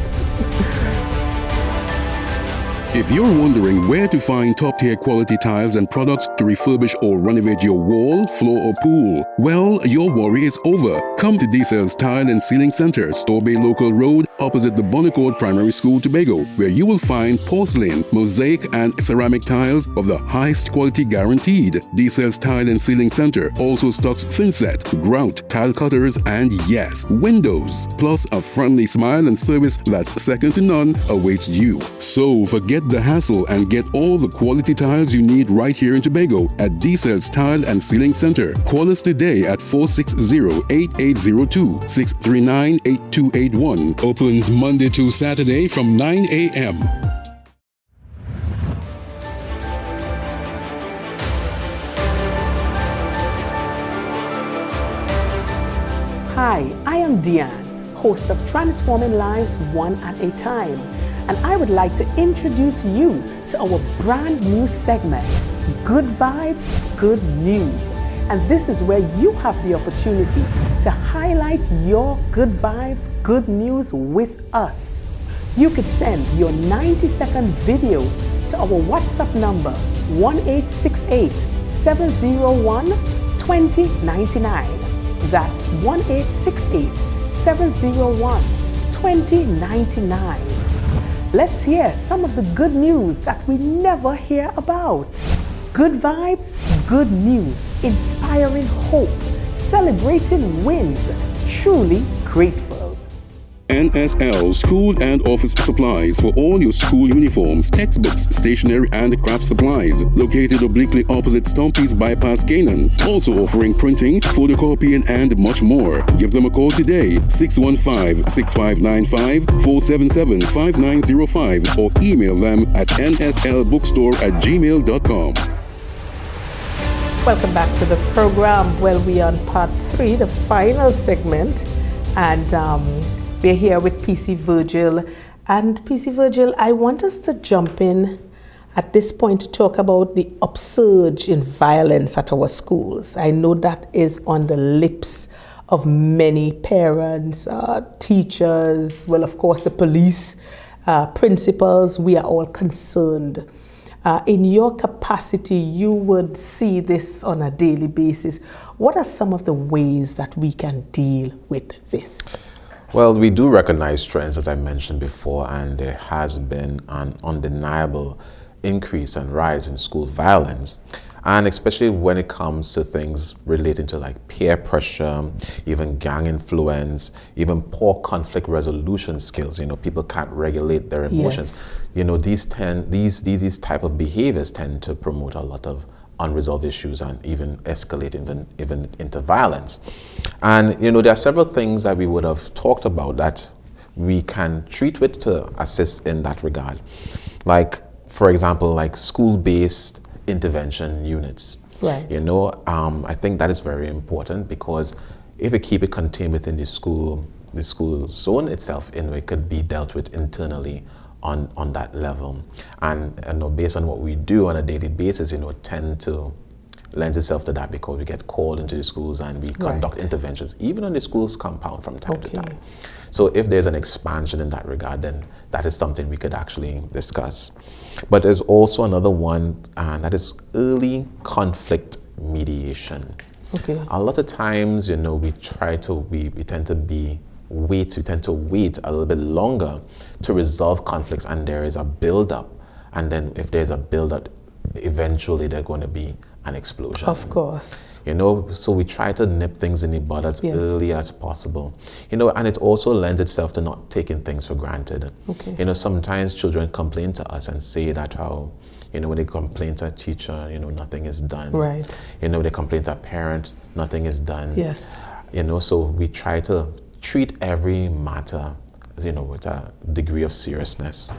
Speaker 3: If you're wondering where to find top-tier quality tiles and products to refurbish or renovate your wall, floor or pool, well, your worry is over. Come to D-Cell's Tile and Ceiling Center, Store Bay Local Road, opposite the Bonnecourt Primary School, Tobago, where you will find porcelain, mosaic and ceramic tiles of the highest quality guaranteed. D-Cell's Tile and Ceiling Center also stocks thinset, grout, tile cutters and yes, windows. Plus a friendly smile and service that's second to none awaits you. So forget the hassle and get all the quality tiles you need right here in Tobago at D-Cell's Tile and Ceiling Center. Call us today at 460-8802, 639-8281. Opens Monday to Saturday from 9 a.m.
Speaker 1: Hi, I am Diane, host of Transforming Lives One at a Time, and I would like to introduce you to our brand new segment, Good Vibes, Good News. And this is where you have the opportunity to highlight your good vibes, good news with us. You could send your 90-second video to our WhatsApp number, 1-868-701-2099. That's 1-868-701-2099. Let's hear some of the good news that we never hear about. Good vibes, good news, inspiring hope, celebrating wins, truly grateful.
Speaker 3: NSL School and Office Supplies for all your school uniforms, textbooks, stationery and craft supplies. Located obliquely opposite Stumpy's Bypass, Canaan. Also offering printing, photocopying and much more. Give them a call today, 615-6595, 477-5905 or email them at nslbookstore@gmail.com.
Speaker 1: Welcome back to the program. Well, we are on part 3, the final segment, and we're here with PC Virgil. And PC Virgil, I want us to jump in at this point to talk about the upsurge in violence at our schools. I know that is on the lips of many parents, teachers, well, of course, the police, principals. We are all concerned. In your capacity, you would see this on a daily basis. What are some of the ways that we can deal with this?
Speaker 2: Well, we do recognize trends, as I mentioned before, and there has been an undeniable increase and rise in school violence. And especially when it comes to things relating to like peer pressure, even gang influence, even poor conflict resolution skills. You know, people can't regulate their emotions.
Speaker 1: Yes.
Speaker 2: You know, these type of behaviors tend to promote a lot of unresolved issues and even escalate even into violence. And you know, there are several things that we would have talked about that we can treat with to assist in that regard. Like, for example, like school-based intervention units.
Speaker 1: Right.
Speaker 2: You know, I think that is very important, because if we keep it contained within the school zone itself, you know, it could be dealt with internally on that level. And you know, based on what we do on a daily basis, you know, tend to lend itself to that, because we get called into the schools and we conduct interventions, even on the school's compound from time to time. So if there's an expansion in that regard, then that is something we could actually discuss. But there's also another one, and that is early conflict mediation.
Speaker 1: Okay.
Speaker 2: A lot of times, you know, we tend to wait a little bit longer to resolve conflicts, and there is a build-up. And then if there's a build-up, eventually there's going to be an explosion.
Speaker 1: Of course.
Speaker 2: You know, so we try to nip things in the bud as early as possible. You know, and it also lends itself to not taking things for granted.
Speaker 1: Okay.
Speaker 2: You know, sometimes children complain to us and say that how, You know, when they complain to a teacher, you know, nothing is done.
Speaker 1: Right.
Speaker 2: You know, they complain to a parent, nothing is done.
Speaker 1: Yes.
Speaker 2: You know, so we try to treat every matter, you know, with a degree of seriousness.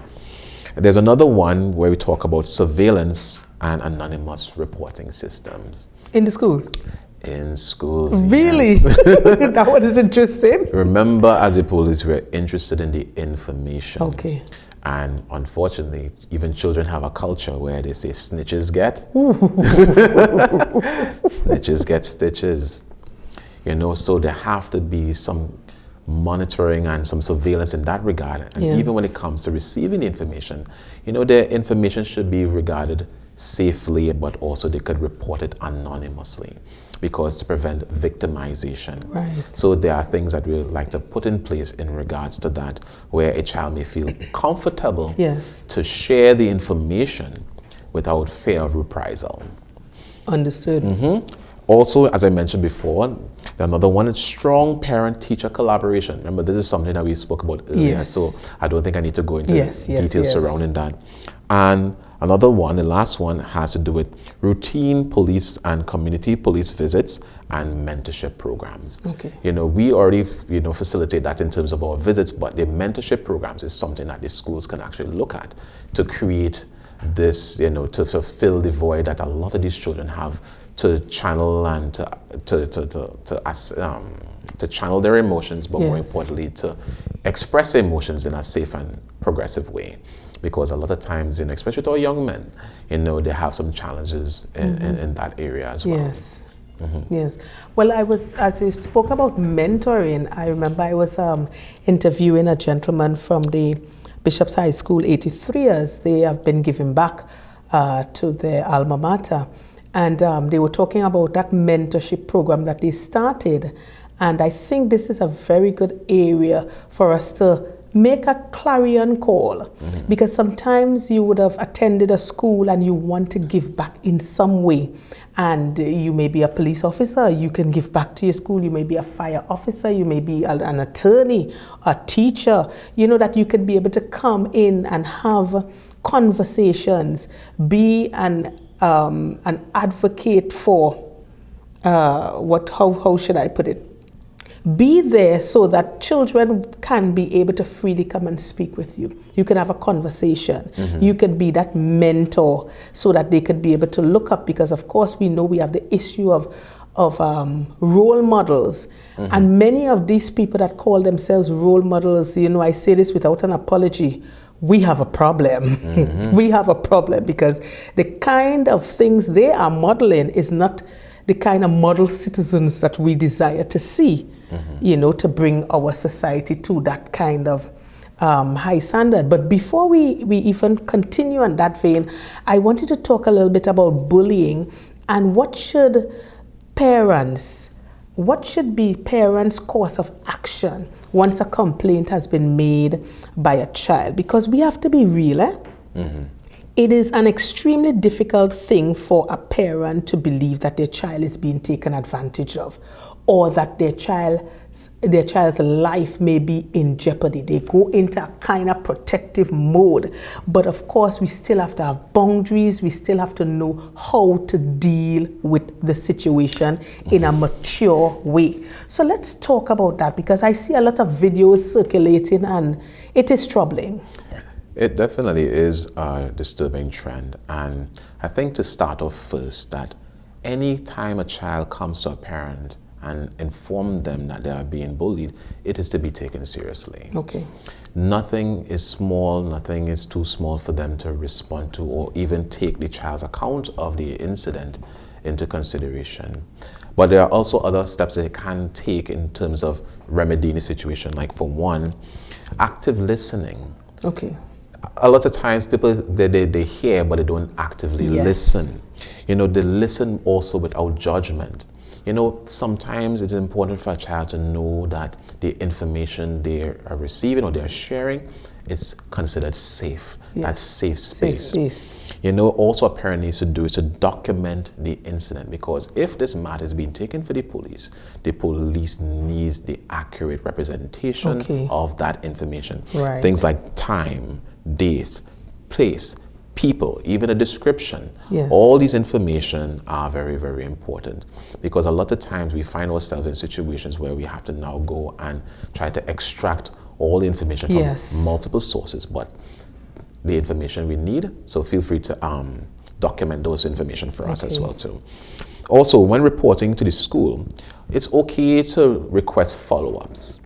Speaker 2: There's another one where we talk about surveillance and anonymous reporting systems.
Speaker 1: In the schools?
Speaker 2: In schools,
Speaker 1: really?
Speaker 2: yes.
Speaker 1: That one is interesting.
Speaker 2: Remember, as a police, we're interested in the information.
Speaker 1: Okay.
Speaker 2: And unfortunately, even children have a culture where they say snitches get snitches get stitches. You know, so there have to be some monitoring and some surveillance in that regard. And
Speaker 1: Yes.
Speaker 2: even when it comes to receiving the information, you know, the information should be regarded safely, but also they could report it anonymously, because to prevent victimization.
Speaker 1: Right.
Speaker 2: So there are things that we would like to put in place in regards to that, where a child may feel comfortable
Speaker 1: Yes.
Speaker 2: to share the information without fear of reprisal.
Speaker 1: Understood.
Speaker 2: Also, as I mentioned before, another one is strong parent-teacher collaboration. Remember, this is something that we spoke about earlier,
Speaker 1: Yes.
Speaker 2: so I don't think I need to go into
Speaker 1: Yes, yes,
Speaker 2: details
Speaker 1: yes.
Speaker 2: surrounding that. And another one, the last one, has to do with routine police and community police visits and mentorship programs.
Speaker 1: Okay.
Speaker 2: You know, we already, you know, facilitate that in terms of our visits, but the mentorship programs is something that the schools can actually look at to create this, you know, to fill the void that a lot of these children have, to channel and to channel their emotions, but more
Speaker 1: Yes.
Speaker 2: importantly, to express emotions in a safe and progressive way. Because a lot of times, you know, especially with our young men, you know, they have some challenges in that area as well.
Speaker 1: Yes. Yes. Well, as you spoke about mentoring, I remember I was interviewing a gentleman from the Bishop's High School 83ers. They have been giving back to their alma mater. And they were talking about that mentorship program that they started. And I think this is a very good area for us to make a clarion call, because sometimes you would have attended a school and you want to give back in some way. And you may be a police officer, you can give back to your school. You may be a fire officer, you may be an attorney, a teacher, you know, that you could be able to come in and have conversations, be an advocate for how should I put it? Be there so that children can be able to freely come and speak with you. You can have a conversation. You can be that mentor so that they could be able to look up, because of course we know we have the issue of role models. And many of these people that call themselves role models, you know, I say this without an apology, we have a problem. We have a problem, because the kind of things they are modeling is not the kind of model citizens that we desire to see, you know, to bring our society to that kind of high standard. But before we even continue on that vein, I wanted to talk a little bit about bullying and what should be parents' course of action once a complaint has been made by a child. Because we have to be real, It is an extremely difficult thing for a parent to believe that their child is being taken advantage of, or that their child's life may be in jeopardy. They go into a kind of protective mode. But of course, we still have to have boundaries. We still have to know how to deal with the situation in a mature way. So let's talk about that, because I see a lot of videos circulating and it is troubling.
Speaker 2: It definitely is a disturbing trend. And I think to start off first, that any time a child comes to a parent and inform them that they are being bullied, it is to be taken seriously.
Speaker 1: Okay.
Speaker 2: Nothing is small, nothing is too small for them to respond to, or even take the child's account of the incident into consideration. But there are also other steps they can take in terms of remedying the situation. Like, for one, active listening.
Speaker 1: Okay.
Speaker 2: A lot of times people, they hear, but they don't actively listen. You know, they listen also without judgment. You know, sometimes it's important for a child to know that the information they are receiving or they are sharing is considered safe. That's safe space. You know, also a parent needs to do is to document the incident, because if this matter is being taken for the police needs the accurate representation of that information.
Speaker 1: Right.
Speaker 2: Things like time, dates, place, people, even a description.
Speaker 1: Yes.
Speaker 2: All these information are very, very important, because a lot of times we find ourselves in situations where we have to now go and try to extract all the information from
Speaker 1: Yes.
Speaker 2: multiple sources, but the information we need, so feel free to document those information for us as well too. Also, when reporting to the school, it's okay to request follow-ups,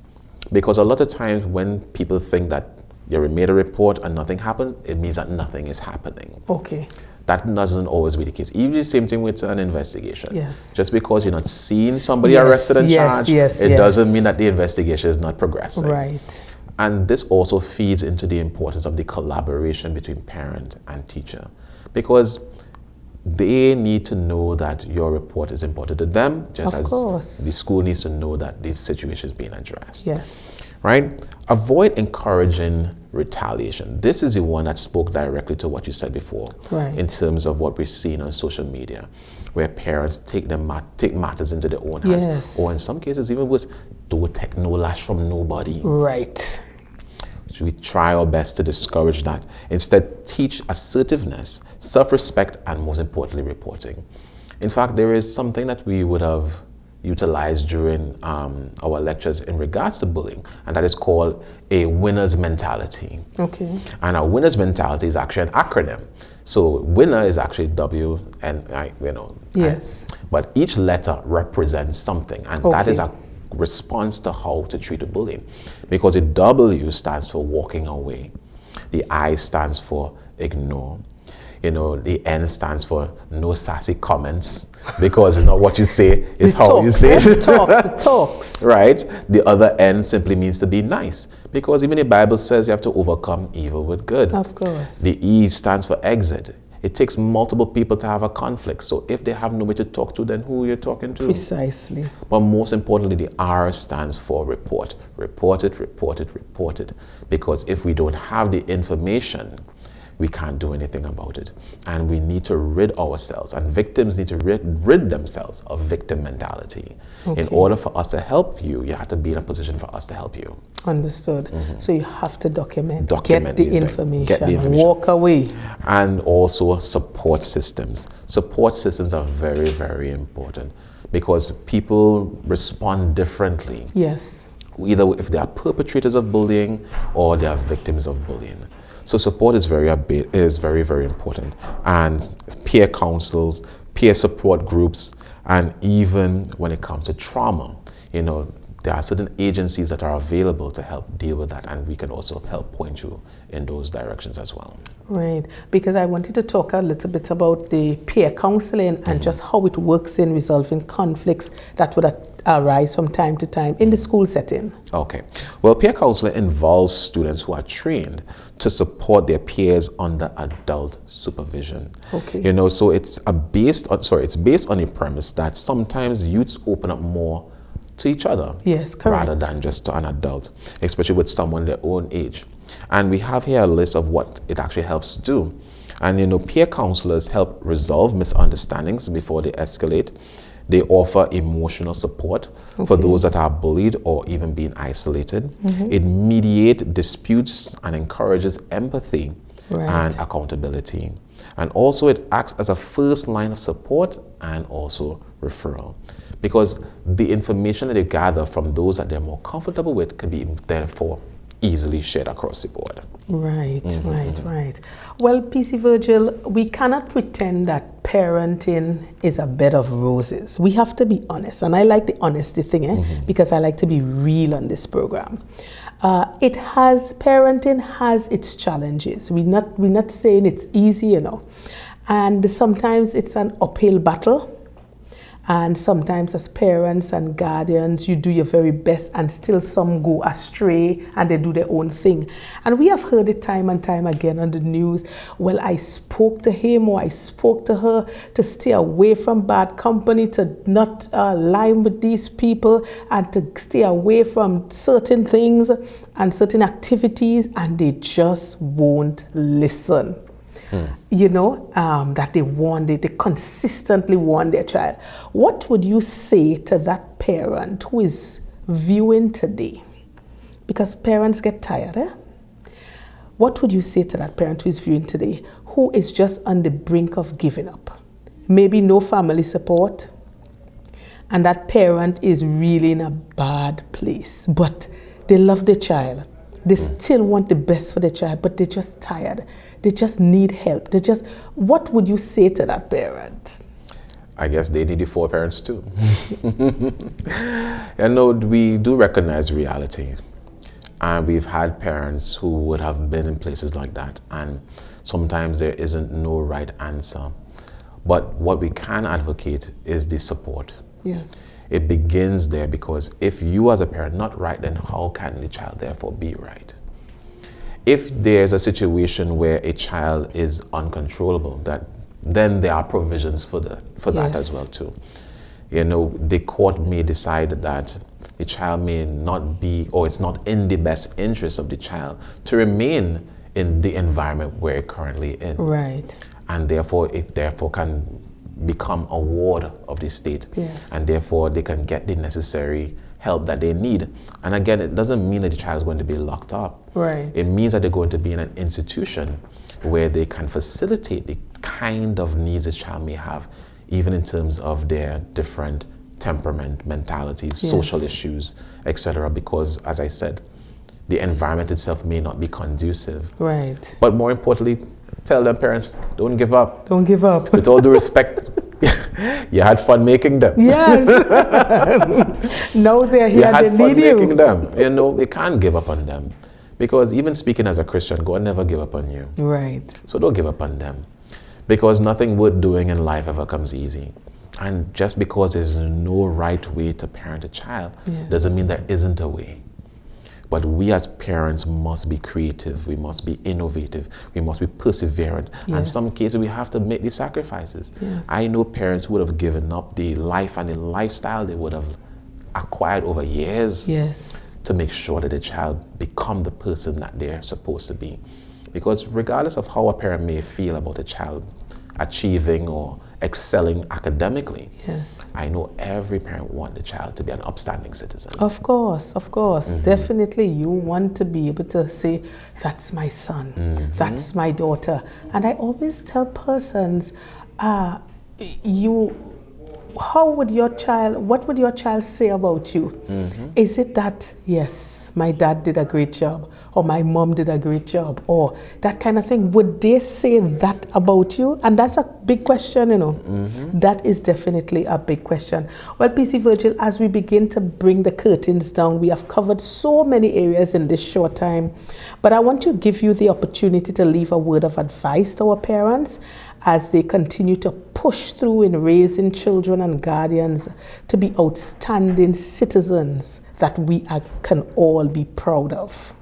Speaker 2: because a lot of times when people think that you made a report and nothing happened, it means that nothing is happening.
Speaker 1: Okay.
Speaker 2: That doesn't always be the case. Even the same thing with an investigation.
Speaker 1: Yes.
Speaker 2: Just because you're not seeing somebody
Speaker 1: Yes,
Speaker 2: arrested and
Speaker 1: yes,
Speaker 2: charged,
Speaker 1: yes,
Speaker 2: it
Speaker 1: yes.
Speaker 2: doesn't mean that the investigation is not progressing.
Speaker 1: Right.
Speaker 2: And this also feeds into the importance of the collaboration between parent and teacher, because they need to know that your report is important to them, just as the school needs to know that this situation is being addressed.
Speaker 1: Yes.
Speaker 2: Right? Avoid encouraging retaliation. This is the one that spoke directly to what you said before,
Speaker 1: Right.
Speaker 2: in terms of what we're seeing on social media, where parents take matters into their own hands,
Speaker 1: Yes.
Speaker 2: or in some cases even worse, don't take no lash from nobody.
Speaker 1: Right.
Speaker 2: So we try our best to discourage that. Instead, teach assertiveness, self-respect, and most importantly, reporting. In fact, there is something that we would have utilized during our lectures in regards to bullying, and that is called a winner's mentality.
Speaker 1: Okay.
Speaker 2: And a winner's mentality is actually an acronym. So winner is actually W-N-I,
Speaker 1: Yes.
Speaker 2: but each letter represents something, and that is a response to how to treat a bullying. Because the W stands for walking away, the I stands for ignore, the N stands for no sassy comments, because it's not what you say, it's how you say it.
Speaker 1: The talks.
Speaker 2: Right? The other N simply means to be nice, because even the Bible says you have to overcome evil with good.
Speaker 1: Of course.
Speaker 2: The E stands for exit. It takes multiple people to have a conflict. So if they have nobody to talk to, then who are you talking to?
Speaker 1: Precisely.
Speaker 2: But most importantly, the R stands for report. Report it, report it, report it. Because if we don't have the information, we can't do anything about it. And we need to rid ourselves, and victims need to rid themselves of victim mentality. In order for us to help you, you have to be in a position for us to help you.
Speaker 1: Understood. So you have to document
Speaker 2: Document
Speaker 1: get the information,
Speaker 2: Get the information.
Speaker 1: walk away.
Speaker 2: And also support systems. Support systems are very, very important, because people respond differently.
Speaker 1: Yes.
Speaker 2: Either if they are perpetrators of bullying or they are victims of bullying. So support is very, very important. And peer councils, peer support groups, and even when it comes to trauma, there are certain agencies that are available to help deal with that, and we can also help point you in those directions as well.
Speaker 1: Right, because I wanted to talk a little bit about the peer counseling and just how it works in resolving conflicts that would arise from time to time in the school setting. Okay.
Speaker 2: Well, peer counseling involves students who are trained to support their peers under adult supervision.
Speaker 1: Okay.
Speaker 2: So it's based on the premise that sometimes youths open up more to each other.
Speaker 1: Yes, correct.
Speaker 2: Rather than just to an adult, especially with someone their own age. And we have here a list of what it actually helps to do. And peer counselors help resolve misunderstandings before they escalate. They offer emotional support for those that are bullied or even being isolated. It mediates disputes and encourages empathy and accountability. And also it acts as a first line of support and also referral, because the information that they gather from those that they're more comfortable with can be therefore easily shared across the board.
Speaker 1: Right. Well, PC Virgil, we cannot pretend that parenting is a bed of roses. We have to be honest, and I like the honesty thing, because I like to be real on this program. Parenting has its challenges. We're not saying it's easy, and sometimes it's an uphill battle. And sometimes as parents and guardians, you do your very best, and still some go astray and they do their own thing. And we have heard it time and time again on the news. Well, I spoke to him or I spoke to her to stay away from bad company, to not line with these people, and to stay away from certain things and certain activities, and they just won't listen. That they consistently warn their child. What would you say to that parent who is viewing today? Because parents get tired, what would you say to that parent who is viewing today, who is just on the brink of giving up? Maybe no family support, and that parent is really in a bad place, but they love their child. They still want the best for their child, but they're just tired. They just need help. What would you say to that parent?
Speaker 2: I guess they need the 4 parents too. We do recognize reality. And we've had parents who would have been in places like that, and sometimes there isn't no right answer. But what we can advocate is the support.
Speaker 1: Yes.
Speaker 2: It begins there, because if you as a parent not right, then how can the child therefore be right? If there's a situation where a child is uncontrollable, then there are provisions for that as well too. The court may decide that the child may not be, or it's not in the best interest of the child to remain in the environment where it currently is.
Speaker 1: Right.
Speaker 2: And therefore, it can become a ward of the state.
Speaker 1: Yes.
Speaker 2: And therefore, they can get the necessary help that they need. And again, it doesn't mean that the child is going to be locked up.
Speaker 1: Right.
Speaker 2: It means that they're going to be in an institution where they can facilitate the kind of needs a child may have, even in terms of their different temperament, mentalities, social issues, etc. Because, as I said, the environment itself may not be conducive.
Speaker 1: Right.
Speaker 2: But more importantly, tell them, parents, don't give up.
Speaker 1: Don't give up.
Speaker 2: With all due respect, you had fun making them.
Speaker 1: Yes. Now they're here,
Speaker 2: you had
Speaker 1: they
Speaker 2: fun
Speaker 1: need you.
Speaker 2: making them. You can't give up on them. Because even speaking as a Christian, God never give up on you.
Speaker 1: Right.
Speaker 2: So don't give up on them. Because nothing worth doing in life ever comes easy. And just because there's no right way to parent a child, doesn't mean there isn't a way. But we as parents must be creative, we must be innovative, we must be perseverant.
Speaker 1: Yes.
Speaker 2: And in some cases we have to make these sacrifices.
Speaker 1: Yes.
Speaker 2: I know parents who would have given up the life and the lifestyle they would have acquired over years to make sure that the child become the person that they're supposed to be. Because regardless of how a parent may feel about a child achieving or excelling academically, I know every parent wants the child to be an upstanding citizen.
Speaker 1: Of course. Definitely you want to be able to say, that's my son, that's my daughter. And I always tell persons, what would your child say about you? Is it that, yes, my dad did a great job, or my mom did a great job, or that kind of thing? Would they say that about you? And that's a big question, That is definitely a big question. Well, PC Virgil, as we begin to bring the curtains down, we have covered so many areas in this short time, but I want to give you the opportunity to leave a word of advice to our parents as they continue to push through in raising children and guardians to be outstanding citizens that we can all be proud of.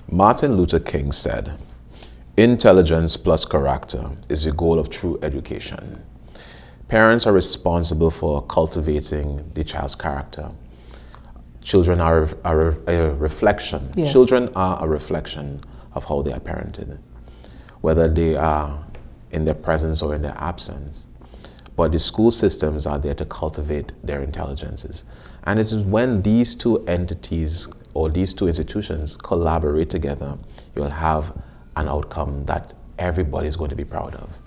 Speaker 2: Martin Luther King said, "Intelligence plus character is the goal of true education." Parents are responsible for cultivating the child's character. Children are a reflection.
Speaker 1: Yes.
Speaker 2: Children are a reflection of how they are parented, whether they are in their presence or in their absence. But the school systems are there to cultivate their intelligences. And it is when these two entities or these two institutions collaborate together, you'll have an outcome that everybody is going to be proud of.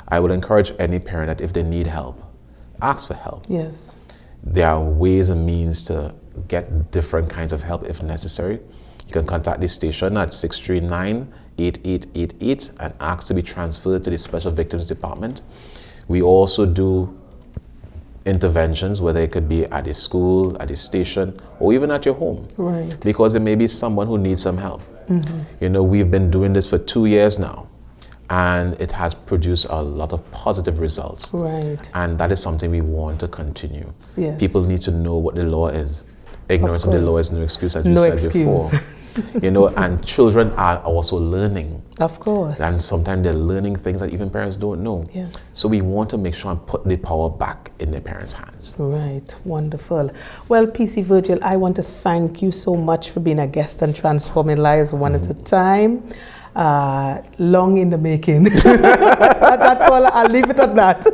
Speaker 2: I would encourage any parent that if they need help, ask for help.
Speaker 1: Yes.
Speaker 2: There are ways and means to get different kinds of help if necessary. You can contact the station at 639-8888 and ask to be transferred to the Special Victims Department. We also do interventions, whether it could be at a school, at a station, or even at your home.
Speaker 1: Right.
Speaker 2: Because there may be someone who needs some help. We've been doing this for 2 years now, and it has produced a lot of positive results.
Speaker 1: Right.
Speaker 2: And that is something we want to continue.
Speaker 1: Yes.
Speaker 2: People need to know what the law is. Ignorance of the law is no excuse, as you said before. And children are also learning.
Speaker 1: Of course.
Speaker 2: And sometimes they're learning things that even parents don't know.
Speaker 1: Yes.
Speaker 2: So we want to make sure and put the power back in their parents' hands.
Speaker 1: Right. Wonderful. Well, PC Virgil, I want to thank you so much for being a guest on Transforming Lives One at a Time. Long in the making. That's all. I'll leave it at that.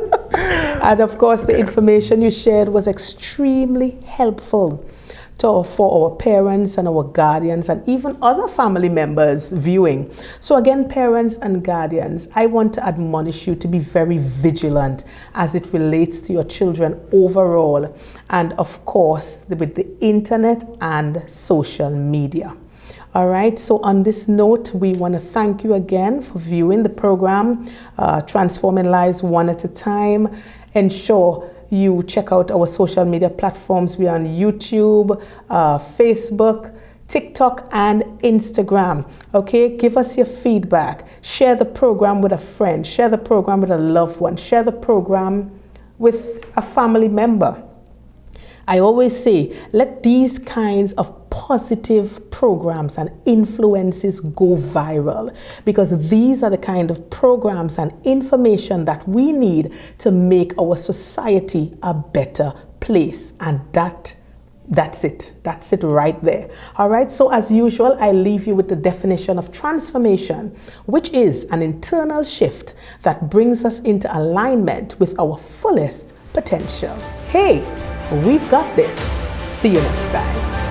Speaker 1: And of course, the information you shared was extremely helpful for our parents and our guardians and even other family members viewing. So again, parents and guardians, I want to admonish you to be very vigilant as it relates to your children overall, and of course with the internet and social media. All right, so on this note, we want to thank you again for viewing the program, Transforming Lives One at a Time. Ensure you check out our social media platforms. We are on YouTube, Facebook, TikTok, and Instagram. Okay, give us your feedback. Share the program with a friend. Share the program with a loved one. Share the program with a family member. I always say, let these kinds of positive programs and influences go viral, because these are the kind of programs and information that we need to make our society a better place. And that's it right there. All right, so as usual, I leave you with the definition of transformation, which is an internal shift that brings us into alignment with our fullest potential. Hey, we've got this. See you next time.